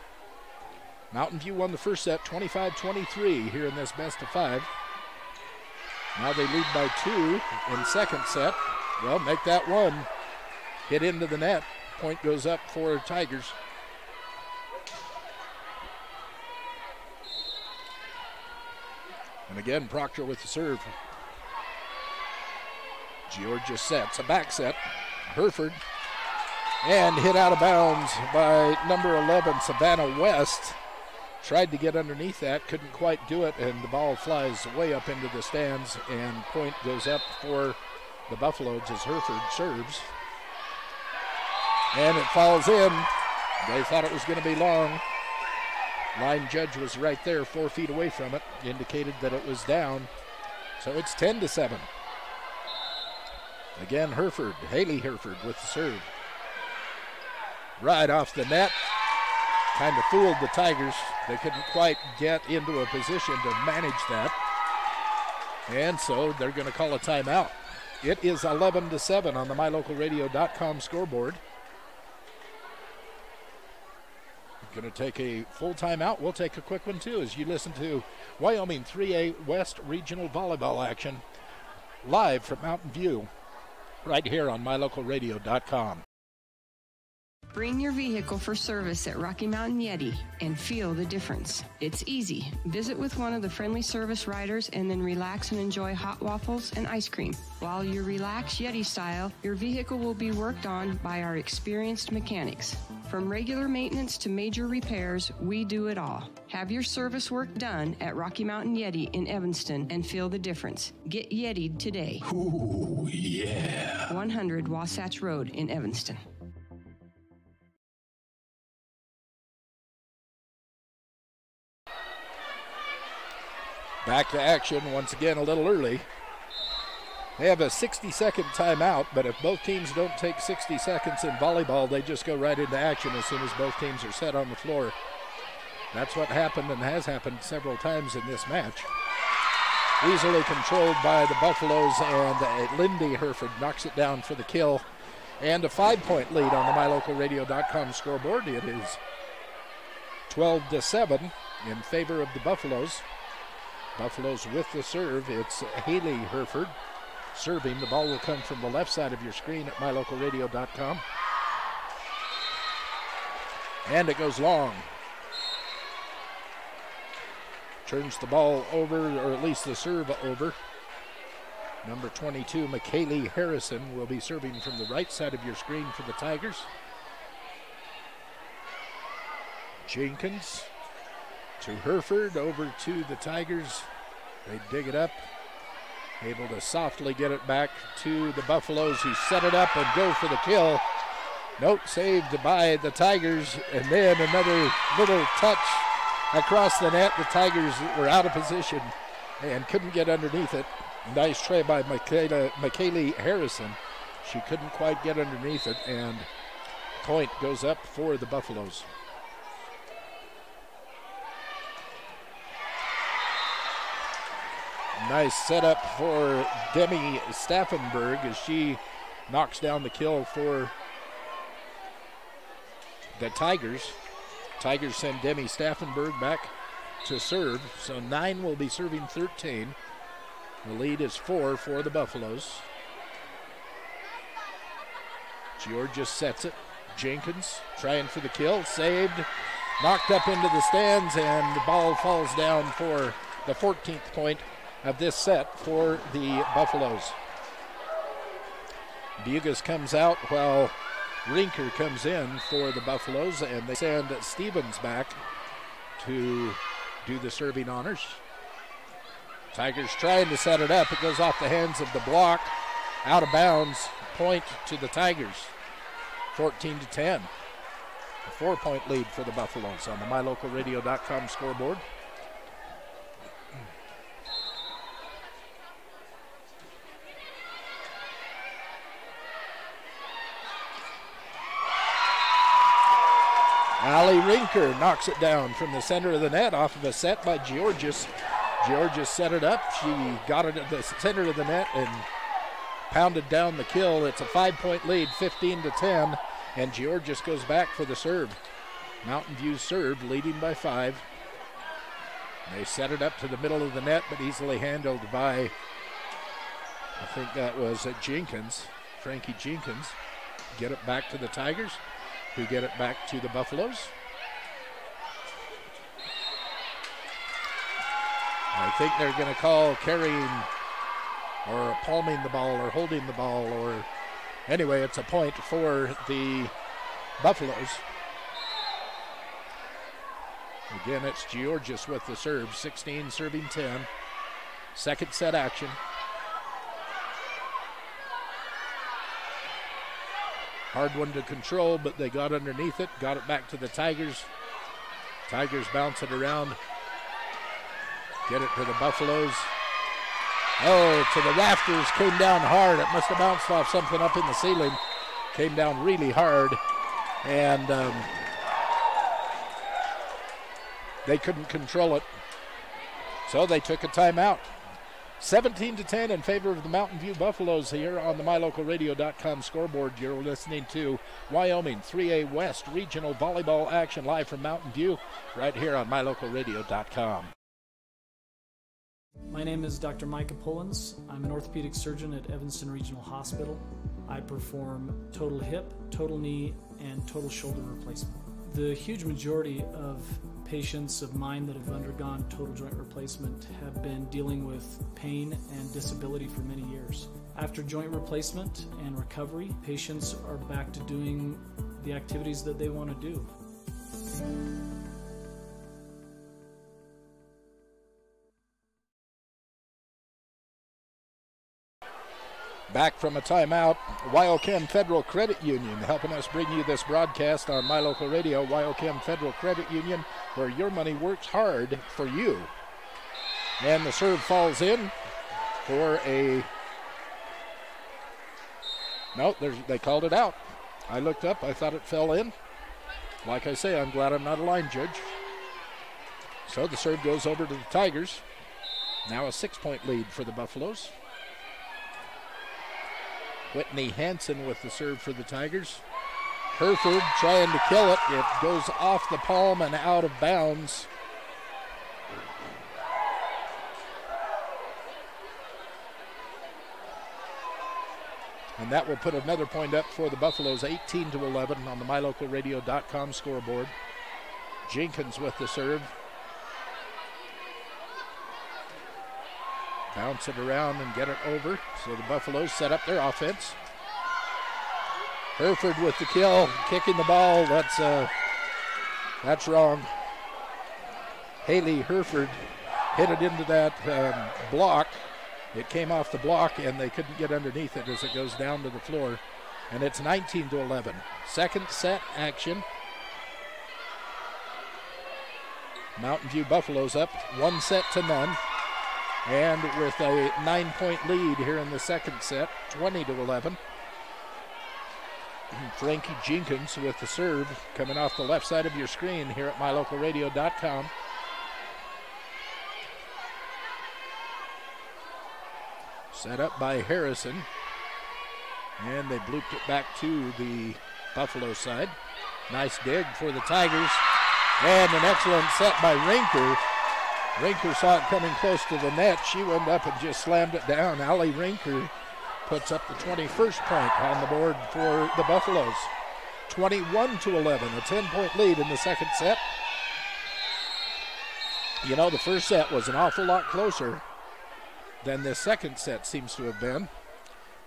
Mountain View won the first set 25-23 here in this best of 5. Now they lead by 2 in second set. Well, make that 1. Hit into the net. Point goes up for Tigers. And again, Proctor with the serve. Georgia sets a back set. Hereford. And hit out of bounds by number 11, Savannah West. Tried to get underneath that, couldn't quite do it, and the ball flies way up into the stands, and point goes up for the Buffaloes as Hereford serves. And it falls in. They thought it was going to be long. Line judge was right there, 4 feet away from it, indicated that it was down. So it's 10-7. Again, Hereford, Haley Hereford with the serve. Right off the net. Kind of fooled the Tigers. They couldn't quite get into a position to manage that. And so they're going to call a timeout. It is 11-7 on the MyLocalRadio.com scoreboard. Going to take a full timeout. We'll take a quick one too as you listen to Wyoming 3A West Regional Volleyball action live from Mountain View right here on MyLocalRadio.com. Bring your vehicle for service at Rocky Mountain Yeti and feel the difference. It's easy. Visit with one of the friendly service riders and then relax and enjoy hot waffles and ice cream. While you relax Yeti style, your vehicle will be worked on by our experienced mechanics. From regular maintenance to major repairs, we do it all. Have your service work done at Rocky Mountain Yeti in Evanston and feel the difference. Get Yeti'd today. Ooh, yeah. 100 Wasatch Road in Evanston. Back to action once again a little early. They have a 60-second timeout, but if both teams don't take 60 seconds in volleyball, they just go right into action as soon as both teams are set on the floor. That's what happened and has happened several times in this match. Easily controlled by the Buffaloes, and Lindy Hereford knocks it down for the kill. And a 5-point lead on the MyLocalRadio.com scoreboard. It is 12-7 in favor of the Buffaloes. Buffaloes with the serve. It's Haley Hereford serving. The ball will come from the left side of your screen at MyLocalRadio.com. And it goes long. Turns the ball over, or at least the serve over. Number 22, McKaylee Harrison, will be serving from the right side of your screen for the Tigers. Jenkins to Hereford, over to the Tigers. They dig it up. Able to softly get it back to the Buffaloes, who set it up and go for the kill. Nope, saved by the Tigers. And then another little touch across the net. The Tigers were out of position and couldn't get underneath it. Nice try by McKaylee Harrison. She couldn't quite get underneath it, and point goes up for the Buffaloes. Nice setup for Demi Staffenberg as she knocks down the kill for the Tigers. Tigers send Demi Staffenberg back to serve, so 9 will be serving 13. The lead is 4 for the Buffaloes. Georgia sets it. Jenkins trying for the kill, saved, knocked up into the stands, and the ball falls down for the 14th point of this set for the Buffaloes. Bugas comes out while Rinker comes in for the Buffaloes, and they send Stevens back to do the serving honors. Tigers trying to set it up. It goes off the hands of the block, out of bounds. Point to the Tigers, 14-10. A 4-point lead for the Buffaloes on the MyLocalRadio.com scoreboard. Allie Rinker knocks it down from the center of the net off of a set by Georges. Georges set it up. She got it at the center of the net and pounded down the kill. It's a 5-point lead, 15-10, and Georges goes back for the serve. Mountain View serve, leading by 5. They set it up to the middle of the net, but easily handled by, I think that was Jenkins, Frankie Jenkins. Get it back to the Tigers, who get it back to the Buffaloes. I think they're going to call carrying or palming the ball or holding the ball, or anyway, it's a point for the Buffaloes. Again, it's Georgis with the serve, 16 serving 10. Second set action. Hard one to control, but they got underneath it, got it back to the Tigers. Tigers bounce it around, get it to the Buffaloes. Oh, to the rafters, came down hard. It must have bounced off something up in the ceiling. Came down really hard, and they couldn't control it, so they took a timeout. 17-10 in favor of the Mountain View Buffaloes here on the MyLocalRadio.com scoreboard. You're listening to Wyoming 3A West Regional Volleyball action live from Mountain View right here on MyLocalRadio.com. My name is Dr. Micah Pullins. I'm an orthopedic surgeon at Evanston Regional Hospital. I perform total hip, total knee, and total shoulder replacement. The huge majority of patients of mine that have undergone total joint replacement have been dealing with pain and disability for many years. After joint replacement and recovery, patients are back to doing the activities that they want to do. Back from a timeout, Wyochem Federal Credit Union helping us bring you this broadcast on My Local Radio. Wyochem Federal Credit Union, where your money works hard for you. And the serve falls in for a... No, they called it out. I looked up, I thought it fell in. Like I say, I'm glad I'm not a line judge. So the serve goes over to the Tigers. Now a 6-point lead for the Buffaloes. Whitney Hansen with the serve for the Tigers. Hereford trying to kill it. It goes off the palm and out of bounds. And that will put another point up for the Buffaloes, 18-11 on the MyLocalRadio.com scoreboard. Jenkins with the serve. Bounce it around and get it over. So the Buffaloes set up their offense. Hereford with the kill, kicking the ball. That's wrong. Haley Hereford hit it into that block. It came off the block, and they couldn't get underneath it as it goes down to the floor. And it's 19-11. Second set action. Mountain View Buffaloes up 1-0. And with a 9-point lead here in the second set, 20-11. Frankie Jenkins with the serve coming off the left side of your screen here at MyLocalRadio.com. Set up by Harrison. And they blooped it back to the Buffalo side. Nice dig for the Tigers. And an excellent set by Rinker. Rinker saw it coming close to the net. She went up and just slammed it down. Allie Rinker puts up the 21st point on the board for the Buffaloes. 21-11, a 10-point lead in the second set. You know, the first set was an awful lot closer than the second set seems to have been,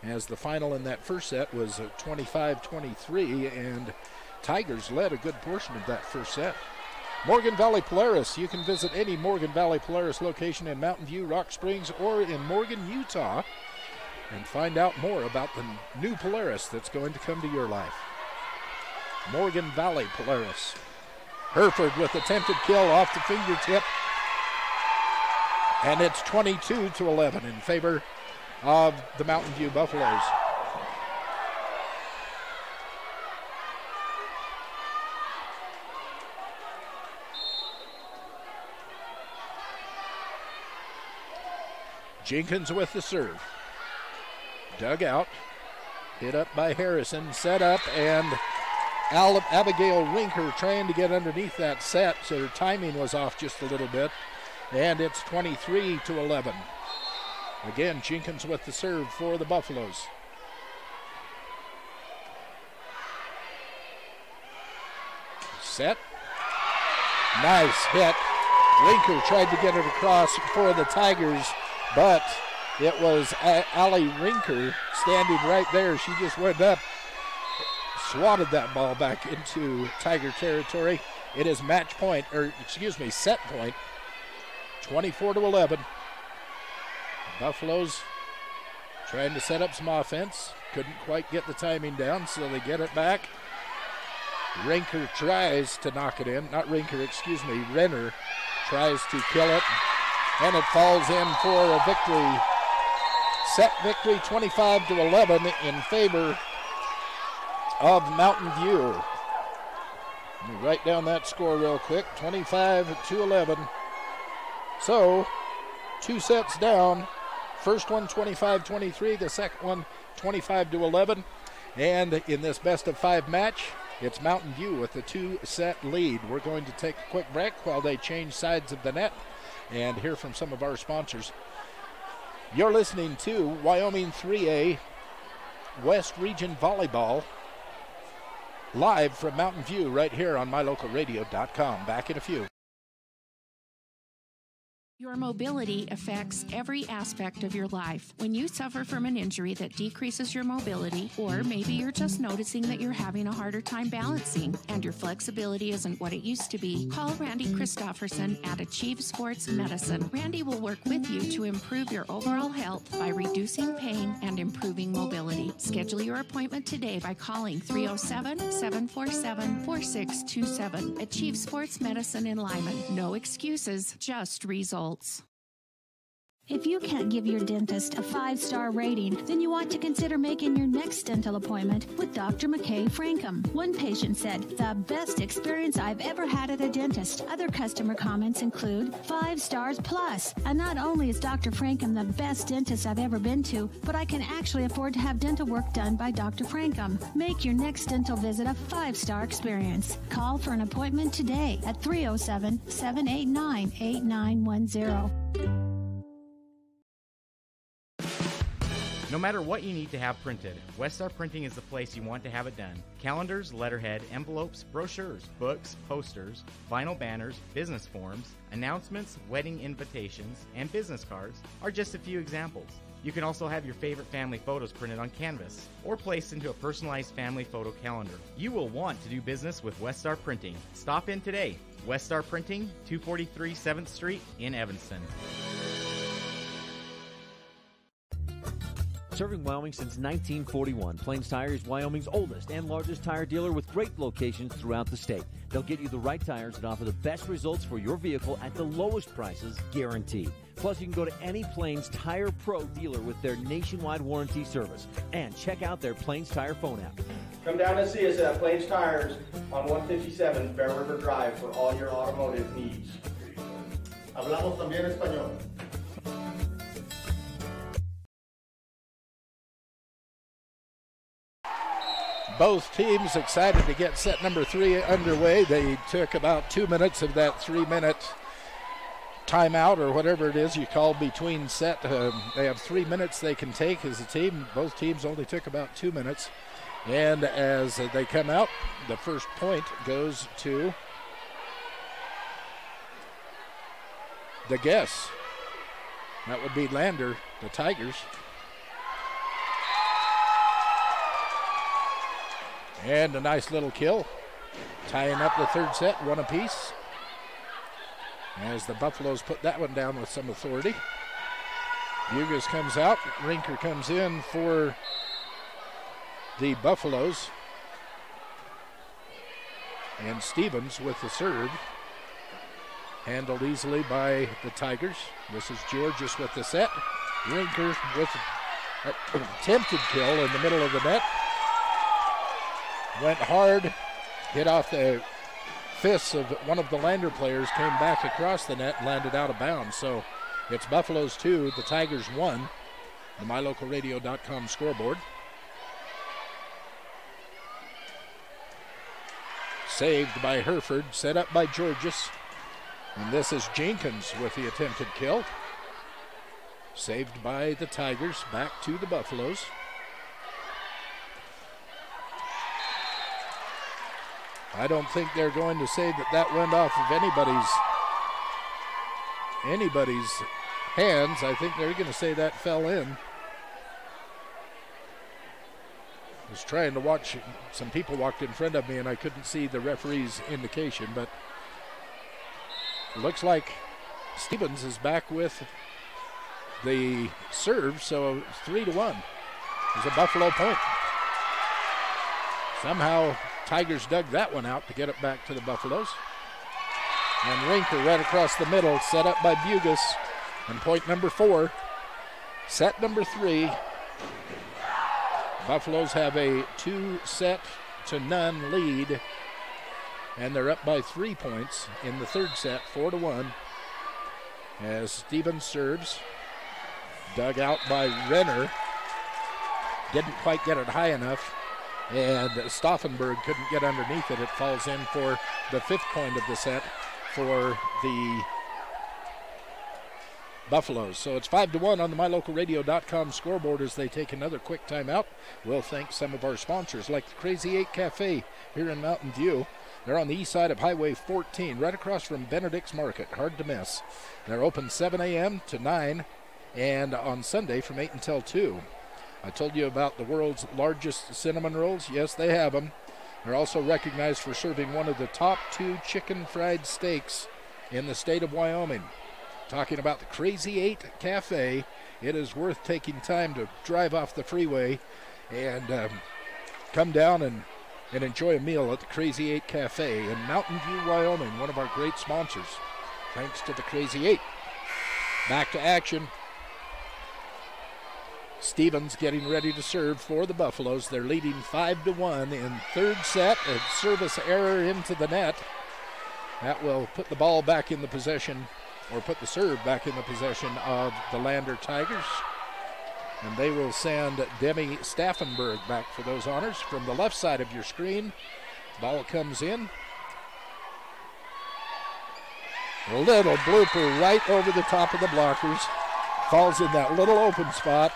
as the final in that first set was 25-23, and Tigers led a good portion of that first set. Morgan Valley Polaris. You can visit any Morgan Valley Polaris location in Mountain View, Rock Springs, or in Morgan, Utah, and find out more about the new Polaris that's going to come to your life. Morgan Valley Polaris. Hereford with attempted kill off the fingertip. And it's 22-11 in favor of the Mountain View Buffaloes. Jenkins with the serve. Dug out. Hit up by Harrison. Set up, and Abigail Rinker trying to get underneath that set, so her timing was off just a little bit. And it's 23-11. Again, Jenkins with the serve for the Buffaloes. Set. Nice hit. Rinker tried to get it across for the Tigers, but It was Allie Rinker standing right there. She just went up, swatted that ball back into Tiger territory. It is match point, or excuse me, set point, 24-11. Buffaloes trying to set up some offense. Couldn't quite get the timing down, so they get it back. Rinker tries to knock it in. Not Rinker, excuse me. Renner tries to kill it, and it falls in for a victory. Set victory 25-11 in favor of Mountain View. Let me write down that score real quick, 25-11. So, 2 sets down. First one 25-23, the second one 25-11. And in this best of 5 match, it's Mountain View with the 2-set lead. We're going to take a quick break while they change sides of the net and hear from some of our sponsors. You're listening to Wyoming 3A West Region Volleyball live from Mountain View right here on mylocalradio.com. Back in a few. Your mobility affects every aspect of your life. When you suffer from an injury that decreases your mobility, or maybe you're just noticing that you're having a harder time balancing and your flexibility isn't what it used to be, call Randy Christofferson at Achieve Sports Medicine. Randy will work with you to improve your overall health by reducing pain and improving mobility. Schedule your appointment today by calling 307-747-4627. Achieve Sports Medicine in Lyman. No excuses, just results. If you can't give your dentist a 5-star rating, then you ought to consider making your next dental appointment with Dr. McKay Frankham. One patient said, "The best experience I've ever had at a dentist." Other customer comments include 5 stars plus. And not only is Dr. Frankham the best dentist I've ever been to, but I can actually afford to have dental work done by Dr. Frankham. Make your next dental visit a 5-star experience. Call for an appointment today at 307-789-8910. No matter what you need to have printed, Westar Printing is the place you want to have it done. Calendars, letterhead, envelopes, brochures, books, posters, vinyl banners, business forms, announcements, wedding invitations, and business cards are just a few examples. You can also have your favorite family photos printed on canvas or placed into a personalized family photo calendar. You will want to do business with Westar Printing. Stop in today. Westar Printing, 243 7th Street in Evanston. Serving Wyoming since 1941, Plains Tire is Wyoming's oldest and largest tire dealer with great locations throughout the state. They'll get you the right tires that offer the best results for your vehicle at the lowest prices, guaranteed. Plus, you can go to any Plains Tire Pro dealer with their nationwide warranty service. And check out their Plains Tire phone app. Come down and see us at Plains Tires on 157 Bear River Drive for all your automotive needs. Hablamos también español. Both teams excited to get set number 3 underway. They took about 2 minutes of that 3-minute timeout or whatever it is you call between set. They have 3 minutes they can take as a team. Both teams only took about 2 minutes. And as they come out, the first point goes to the guess. That would be Lander, the Tigers. And a nice little kill, tying up the third set, 1 apiece. As the Buffaloes put that one down with some authority. Bugas comes out, Rinker comes in for the Buffaloes. And Stevens with the serve. Handled easily by the Tigers. This is Georges with the set. Rinker with an attempted kill in the middle of the net. Went hard, hit off the fists of one of the Lander players, came back across the net and landed out of bounds. So it's Buffaloes 2, the Tigers 1, the mylocalradio.com scoreboard. Saved by Hereford, set up by Georges. And this is Jenkins with the attempted kill. Saved by the Tigers, back to the Buffaloes. I don't think they're going to say that that went off of anybody's hands. I think they're going to say that fell in. I was trying to watch. Some people walked in front of me, and I couldn't see the referee's indication, but it looks like Stevens is back with the serve, so 3-1. It's a Buffalo point. Somehow Tigers dug that one out to get it back to the Buffaloes. And Rinker right across the middle, set up by Bugus. And point number 4. Set number 3. Buffaloes have a 2-0 lead. And they're up by 3 points in the third set, 4-1. As Stevens serves. Dug out by Renner. Didn't quite get it high enough. And Stauffenberg couldn't get underneath it. It falls in for the 5th point of the set for the Buffaloes. So it's 5-1 on the MyLocalRadio.com scoreboard as they take another quick timeout. We'll thank some of our sponsors like the Crazy 8 Cafe here in Mountain View. They're on the east side of Highway 14, right across from Benedict's Market. Hard to miss. They're open 7 a.m. to 9 and on Sunday from 8 until 2. I told you about the world's largest cinnamon rolls. Yes, they have them. They're also recognized for serving one of the top 2 chicken fried steaks in the state of Wyoming. Talking about the Crazy 8 Cafe, it is worth taking time to drive off the freeway and come down and enjoy a meal at the Crazy 8 Cafe in Mountain View, Wyoming, one of our great sponsors. Thanks to the Crazy 8. Back to action. Stevens getting ready to serve for the Buffaloes. They're leading 5-1 in third set. A service error into the net. That will put the ball back in the possession, or put the serve back in the possession of the Lander Tigers. And they will send Demi Stauffenberg back for those honors. From the left side of your screen, ball comes in. A little blooper right over the top of the blockers. Falls in that little open spot.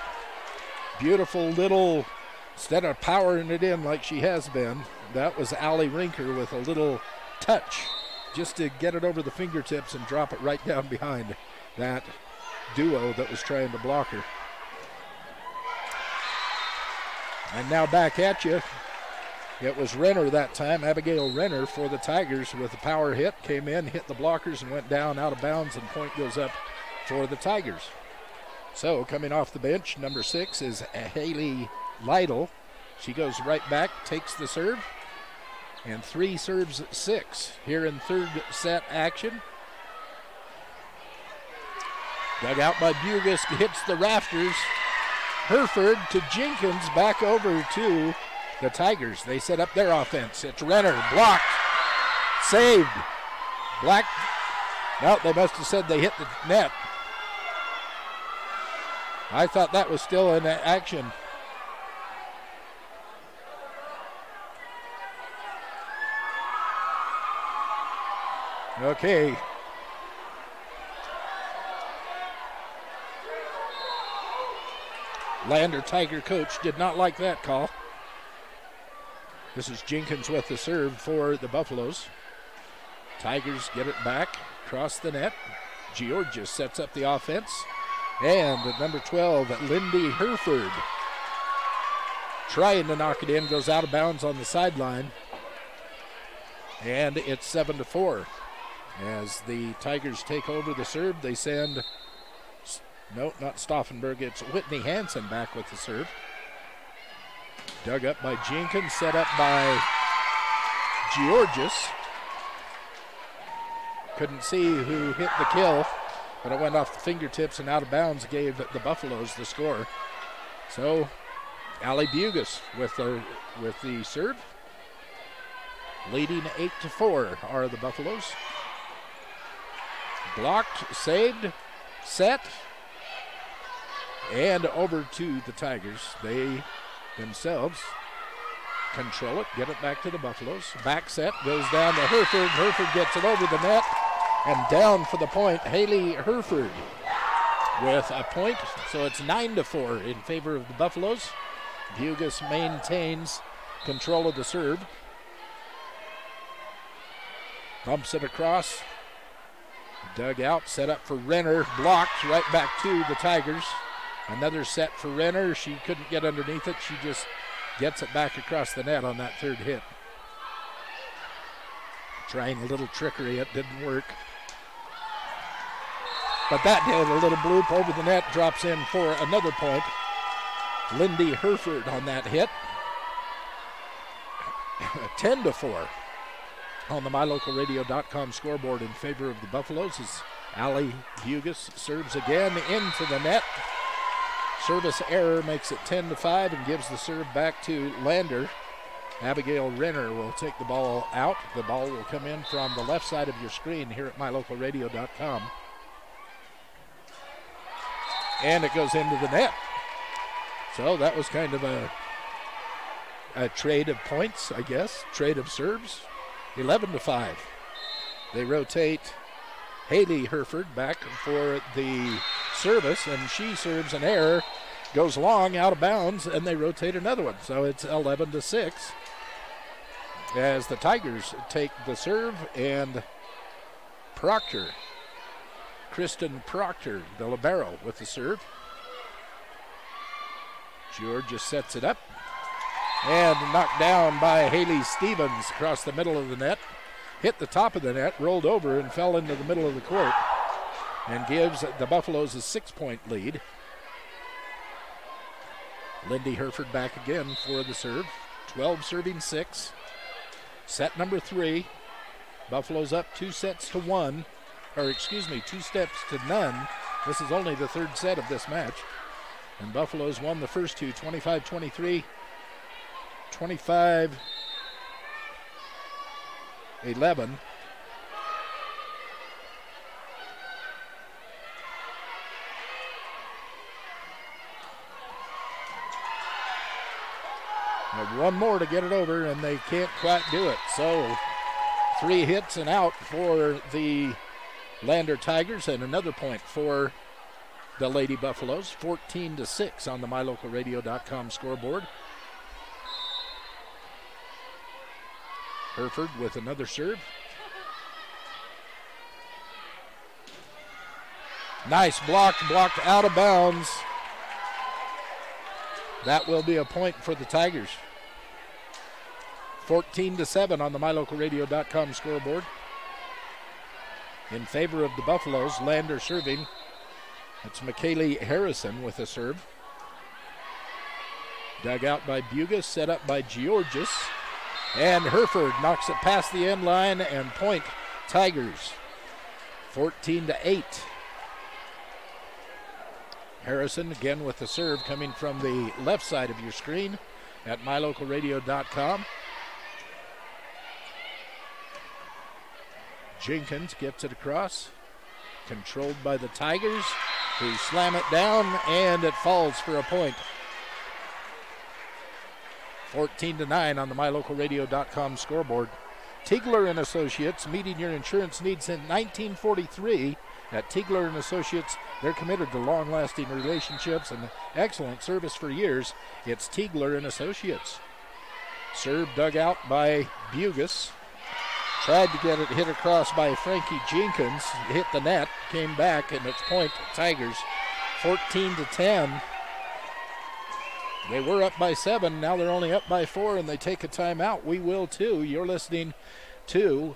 Beautiful little, instead of powering it in like she has been, that was Allie Rinker with a little touch just to get it over the fingertips and drop it right down behind that duo that was trying to block her. And now back at you. It was Renner that time, Abigail Renner for the Tigers with a power hit. Came in, hit the blockers, and went down out of bounds, and point goes up for the Tigers. So coming off the bench, number 6 is Haley Lytle. She goes right back, takes the serve, and 3 serves 6 here in third set action. Dug out by Bugus, hits the rafters. Hereford to Jenkins, back over to the Tigers. They set up their offense. It's Renner, blocked, saved. Black, no, they must have said they hit the net. I thought that was still in action. Okay. Lander Tiger coach did not like that call. This is Jenkins with the serve for the Buffaloes. Tigers get it back, cross the net. Georgia sets up the offense. And at number 12, Lindy Hereford, trying to knock it in, goes out of bounds on the sideline. And it's 7-4. As the Tigers take over the serve, they send, no, not Stauffenberg, it's Whitney Hansen back with the serve. Dug up by Jenkins, set up by Georges. Couldn't see who hit the kill, but it went off the fingertips and out of bounds, gave the Buffaloes the score. So Allie Bugus with the serve. Leading 8-4 are the Buffaloes. Blocked, saved, set, and over to the Tigers. They themselves control it, get it back to the Buffaloes. Back set, goes down to Hereford. Hereford gets it over the net and down for the point. Haley Hereford with a point, so it's 9-4 in favor of the Buffaloes. Bugus maintains control of the serve. Bumps it across. Dug out, set up for Renner, blocked, right back to the Tigers. Another set for Renner. She couldn't get underneath it. She just gets it back across the net on that third hit. Trying a little trickery, it didn't work. But that did a little bloop over the net, drops in for another point. Lindy Herford on that hit. 10-4 on the MyLocalRadio.com scoreboard in favor of the Buffaloes as Allie Bugus serves again into the net. Service error makes it 10-5 and gives the serve back to Lander. Abigail Renner will take the ball out. The ball will come in from the left side of your screen here at MyLocalRadio.com. And it goes into the net. So that was kind of a trade of points, I guess. Trade of serves. 11-5. They rotate Haley Herford back for the service, and she serves an error, goes long, out of bounds, and they rotate another one. So it's 11-6 as the Tigers take the serve, and Proctor, Kristen Proctor, the libero, with the serve. George just sets it up and knocked down by Haley Stevens across the middle of the net. Hit the top of the net, rolled over, and fell into the middle of the court and gives the Buffaloes a 6-point lead. Lindy Herford back again for the serve. 12 serving 6. Set number 3. Buffaloes up 2 steps to none. This is only the third set of this match. And Buffaloes won the first two, 25-23, 25-11. One more to get it over, and they can't quite do it. So 3 hits and out for the Lander Tigers, and another point for the Lady Buffaloes. 14-6 on the MyLocalRadio.com scoreboard. Herford with another serve. Nice block, blocked out of bounds. That will be a point for the Tigers. 14-7 on the MyLocalRadio.com scoreboard. In favor of the Buffaloes, Lander serving. It's McKaylee Harrison with a serve. Dug out by Bugas, set up by Georges. And Herford knocks it past the end line, and point Tigers. 14-8. Harrison again with the serve coming from the left side of your screen at MyLocalRadio.com. Jenkins gets it across. Controlled by the Tigers, who slam it down, and it falls for a point. 14-9 on the MyLocalRadio.com scoreboard. Tigler and Associates, meeting your insurance needs since 1943. At Tigler and Associates, they're committed to long-lasting relationships and excellent service for years. It's Tigler and Associates. Serve dug out by Bugas. Tried to get it hit across by Frankie Jenkins. Hit the net, came back, and it's point Tigers. 14-10. They were up by 7. Now they're only up by 4, and they take a timeout. We will too. You're listening to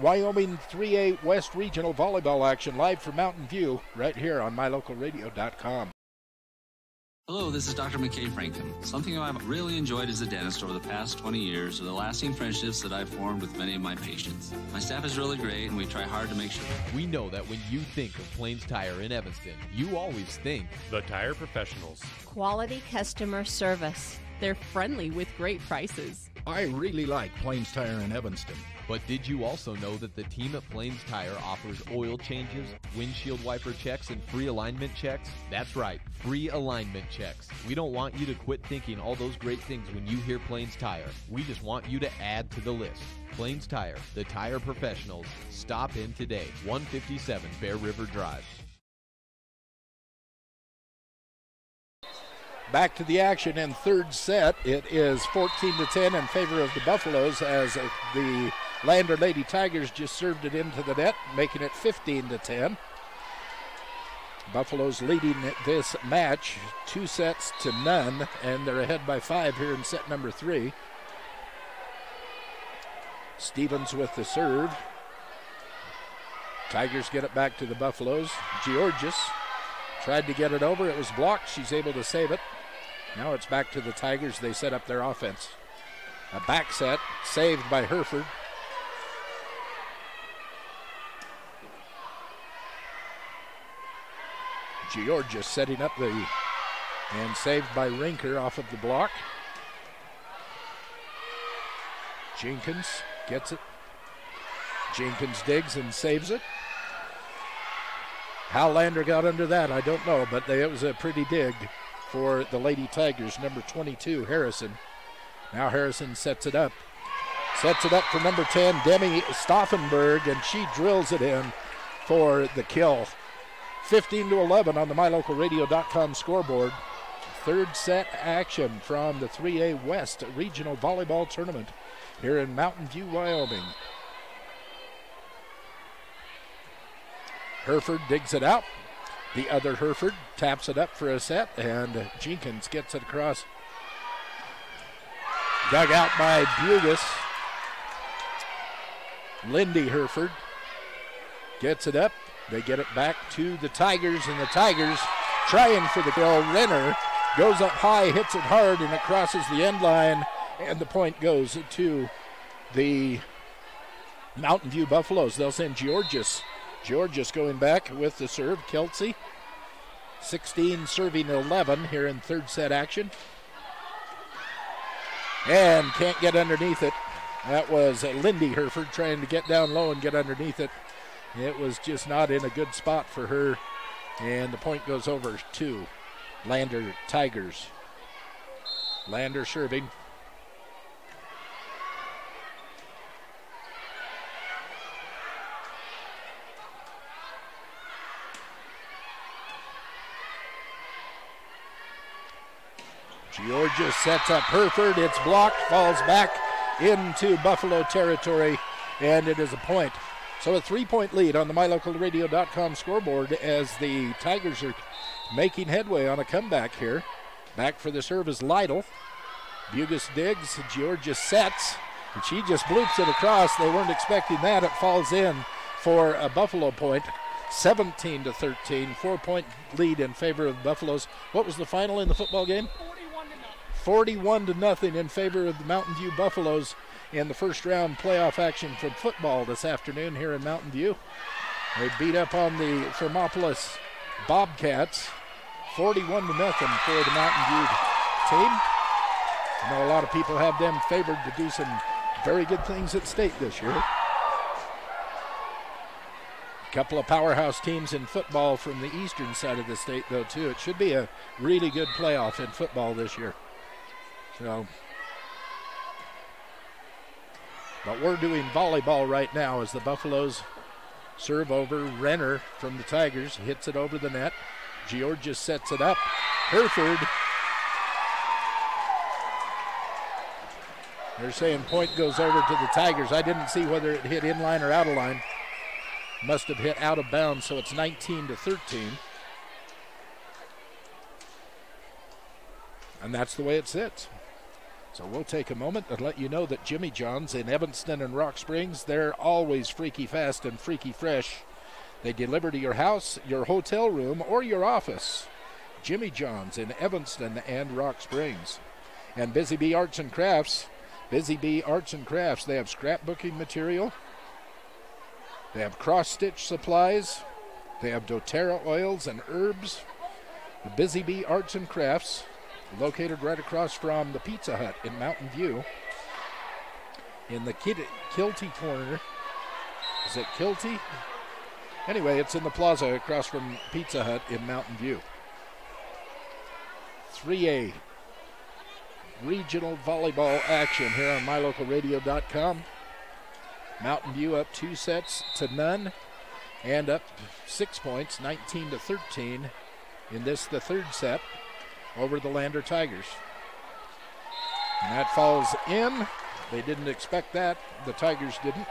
Wyoming 3A West Regional Volleyball action live from Mountain View right here on MyLocalRadio.com. Hello, this is Dr. McKay Franklin. Something I've really enjoyed as a dentist over the past 20 years are the lasting friendships that I've formed with many of my patients. My staff is really great, and we try hard to make sure. We know that when you think of Plains Tire in Evanston, you always think the Tire Professionals. Quality customer service. They're friendly with great prices. I really like Plains Tire in Evanston. But did you also know that the team at Plains Tire offers oil changes, windshield wiper checks, and free alignment checks? That's right, free alignment checks. We don't want you to quit thinking all those great things when you hear Plains Tire. We just want you to add to the list. Plains Tire, the tire professionals. Stop in today, 157 Bear River Drive. Back to the action in third set. It is 14-10 in favor of the Buffaloes as the Lander Lady Tigers just served it into the net, making it 15-10. Buffalo's leading this match 2-0, and they're ahead by 5 here in set number 3. Stevens with the serve. Tigers get it back to the Buffaloes. Georges tried to get it over. It was blocked. She's able to save it. Now it's back to the Tigers. They set up their offense. A back set saved by Hereford. Georges setting up and saved by Rinker off of the block. Jenkins gets it. Jenkins digs and saves it. How Lander got under that, I don't know, but it was a pretty dig for the Lady Tigers. Number 22, Harrison. Now Harrison sets it up. Sets it up for number 10, Demi Stauffenberg, and she drills it in for the kill. 15-11 on the MyLocalRadio.com scoreboard. Third set action from the 3A West Regional Volleyball Tournament here in Mountain View, Wyoming. Hereford digs it out. The other Hereford taps it up for a set, and Jenkins gets it across. Dug out by Bugus. Lindy Hereford gets it up. They get it back to the Tigers, and the Tigers trying for the kill. Renner goes up high, hits it hard, and it crosses the end line, and the point goes to the Mountain View Buffaloes. They'll send Georges. Georges going back with the serve. Kelsey, 16 serving 11 here in third set action. And can't get underneath it. That was Lindy Hereford trying to get down low and get underneath it. It was just not in a good spot for her. And the point goes over to Lander Tigers. Lander serving. Georgia sets up Hereford. It's blocked, falls back into Buffalo territory, and it is a point. So a 3-point lead on the MyLocalRadio.com scoreboard as the Tigers are making headway on a comeback here. Back for the serve is Lytle. Bugus digs, Georgia sets, and she just bloops it across. They weren't expecting that. It falls in for a Buffalo point. 17-13, 4-point lead in favor of the Buffaloes. What was the final in the football game? 41-0 in favor of the Mountain View Buffaloes in the first round playoff action from football this afternoon here in Mountain View. They beat up on the Thermopolis Bobcats, 41-0 for the Mountain View team. I know a lot of people have them favored to do some very good things at state this year. A couple of powerhouse teams in football from the eastern side of the state, though, too. It should be a really good playoff in football this year. So, but we're doing volleyball right now as the Buffaloes serve over. Renner from the Tigers hits it over the net. Georgia sets it up. Hereford. They're saying point goes over to the Tigers. I didn't see whether it hit in line or out of line. Must have hit out of bounds, so it's 19-13. And that's the way it sits. So we'll take a moment and let you know that Jimmy John's in Evanston and Rock Springs, they're always freaky fast and freaky fresh. They deliver to your house, your hotel room, or your office. Jimmy John's in Evanston and Rock Springs. And Busy Bee Arts and Crafts. Busy Bee Arts and Crafts, they have scrapbooking material. They have cross-stitch supplies. They have doTERRA oils and herbs. The Busy Bee Arts and Crafts, located right across from the Pizza Hut in Mountain View. In the Kilty corner. Is it Kilty? Anyway, it's in the plaza across from Pizza Hut in Mountain View. 3A regional volleyball action here on MyLocalRadio.com. Mountain View up 2-0 and up 6 points, 19-13 in this, the third set, over the Lander Tigers. And that falls in They didn't expect that. The Tigers didn't.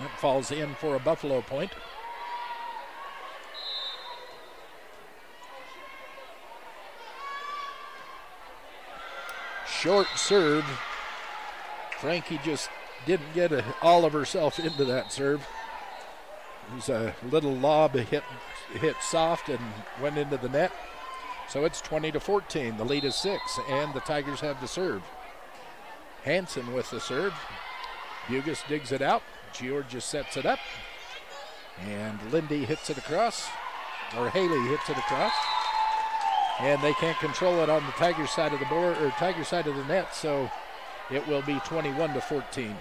That falls in for a Buffalo point. Short serve. Frankie just didn't get all of herself into that serve. It was a little lob hit soft and went into the net. So it's 20-14. The lead is 6, and the Tigers have the serve. Hansen with the serve. Bugus digs it out. Georgia sets it up. And Lindy hits it across. Or Haley hits it across. And they can't control it on the Tigers side of the board, or Tigers side of the net, so it will be 21-14.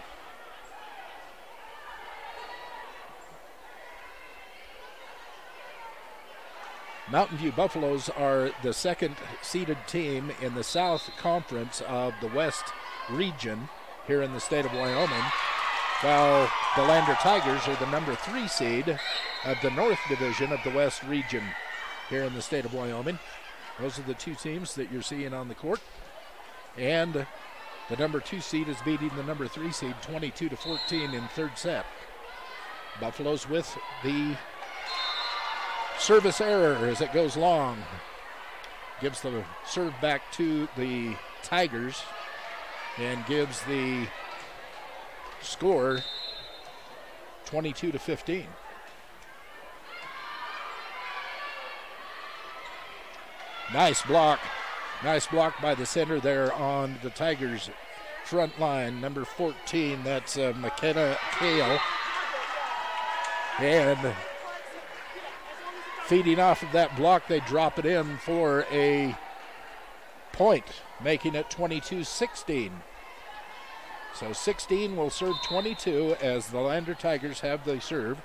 Mountain View Buffaloes are the second seeded team in the South Conference of the West region here in the state of Wyoming, while the Lander Tigers are the number 3 seed of the North Division of the West region here in the state of Wyoming. Those are the two teams that you're seeing on the court. And the number 2 seed is beating the number 3 seed 22-14 in third set. Buffaloes with the service error as it goes long. Gives the serve back to the Tigers and gives the score 22-15. Nice block by the center there on the Tigers' front line. Number 14, that's McKenna Kale. And feeding off of that block, they drop it in for a point, making it 22-16. So 16 will serve 22 as the Lander Tigers have the serve.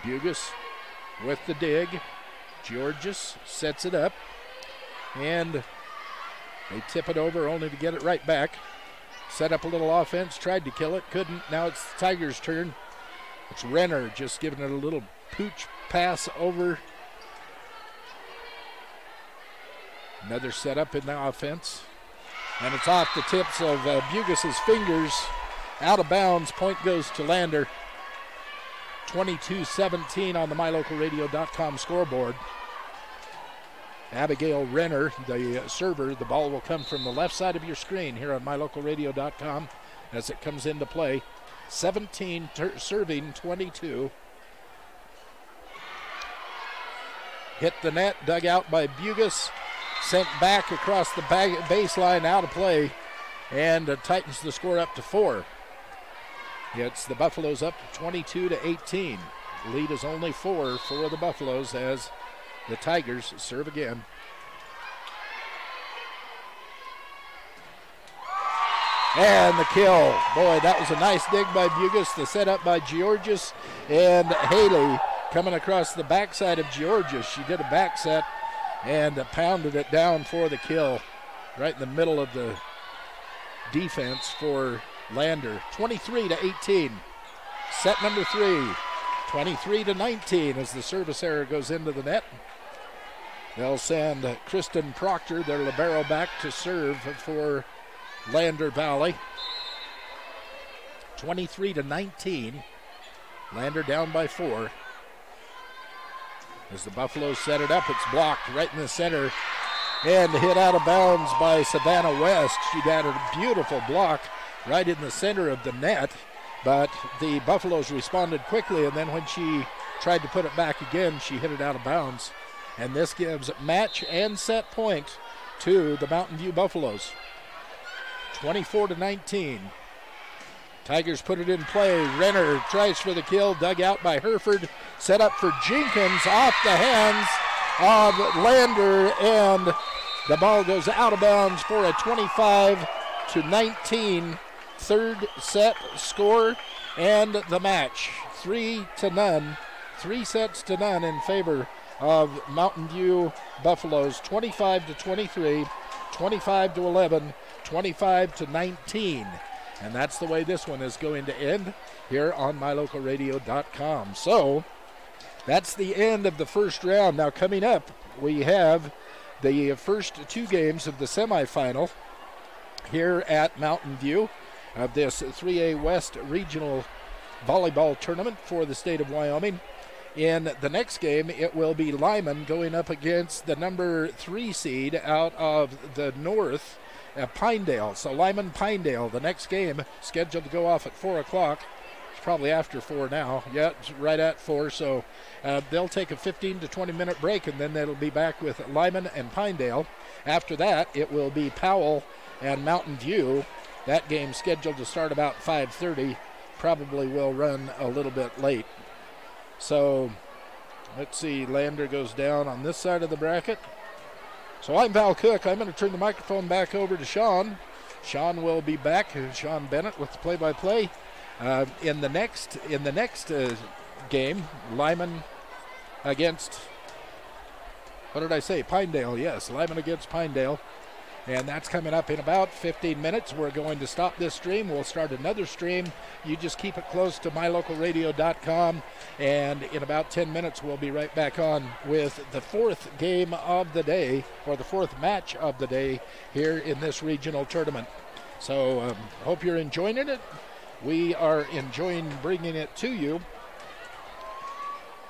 Bugus with the dig. Georges sets it up. And they tip it over only to get it right back. Set up a little offense, tried to kill it, couldn't. Now it's the Tigers' turn. It's Renner just giving it a little pooch pass over. Another setup in the offense. And it's off the tips of Bugus's fingers. Out of bounds. Point goes to Lander. 22-17 on the MyLocalRadio.com scoreboard. Abigail Renner, the server. The ball will come from the left side of your screen here on MyLocalRadio.com as it comes into play. 17 serving 22. Hit the net, dug out by Bugus. Sent back across the baseline, out of play, and tightens the score up to 4. It's the Buffaloes up 22-18. Lead is only 4 for the Buffaloes as the Tigers serve again. And the kill. Boy, that was a nice dig by Bugus. The setup by Georges and Haley coming across the backside of Georges. She did a back set and pounded it down for the kill right in the middle of the defense for Lander. 23-18. Set number 3. 23-19 as the service error goes into the net. They'll send Kristen Proctor, their libero, back to serve for Lander Valley. 23-19. Lander down by 4. As the Buffaloes set it up, it's blocked right in the center and hit out of bounds by Savannah West. She had a beautiful block right in the center of the net, but the Buffaloes responded quickly, and then when she tried to put it back again, she hit it out of bounds. And this gives match and set point to the Mountain View Buffaloes. 24-19. Tigers put it in play. Renner tries for the kill, dug out by Hereford. Set up for Jenkins off the hands of Lander, and the ball goes out of bounds for a 25-19 third set score and the match. 3-0. 3 sets to none in favor of Mountain View Buffaloes. 25-23, 25-11, 25-19. And that's the way this one is going to end here on MyLocalRadio.com. So that's the end of the first round. Now coming up, we have the first two games of the semifinal here at Mountain View of this 3A West Regional Volleyball Tournament for the state of Wyoming. In the next game, it will be Lyman going up against the number 3 seed out of the north, Pinedale. So Lyman-Pinedale, the next game, scheduled to go off at 4 o'clock. It's probably after 4 now. Yeah, it's right at 4. So they'll take a 15 to 20-minute break, and then they'll be back with Lyman and Pinedale. After that, it will be Powell and Mountain View. That game scheduled to start about 5:30. Probably will run a little bit late. So let's see, Lander goes down on this side of the bracket. So I'm Val Cook. I'm going to turn the microphone back over to Sean. Sean will be back. Sean Bennett with the play-by-play. In the next game, Lyman against, what did I say? Pinedale, yes. Lyman against Pinedale. And that's coming up in about 15 minutes. We're going to stop this stream. We'll start another stream. You just keep it close to mylocalradio.com. And in about 10 minutes, we'll be right back on with the fourth game of the day, or the fourth match of the day here in this regional tournament. So hope you're enjoying it. We are enjoying bringing it to you.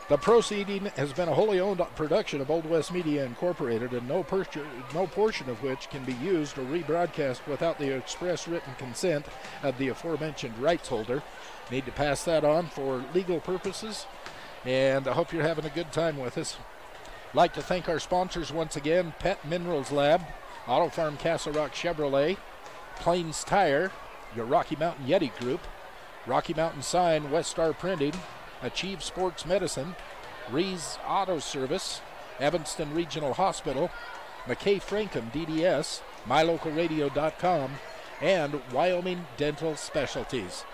The proceeding has been a wholly owned production of Old West Media Incorporated, and no portion of which can be used or rebroadcast without the express written consent of the aforementioned rights holder. Need to pass that on for legal purposes, and I hope you're having a good time with us. Like to thank our sponsors once again: Pet Minerals Lab, Auto Farm Castle Rock Chevrolet, Plains Tire, your Rocky Mountain Yeti Group, Rocky Mountain Sign, West Star Printing, Achieve Sports Medicine, Rees Auto Service, Evanston Regional Hospital, McKay Frankham DDS, mylocalradio.com, and Wyoming Dental Specialties.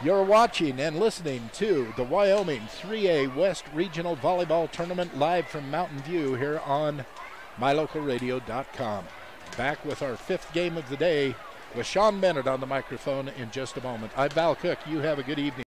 You're watching and listening to the Wyoming 3A West Regional Volleyball Tournament live from Mountain View here on mylocalradio.com. Back with our fifth game of the day with Sean Bennett on the microphone in just a moment. I'm Val Cook. You have a good evening.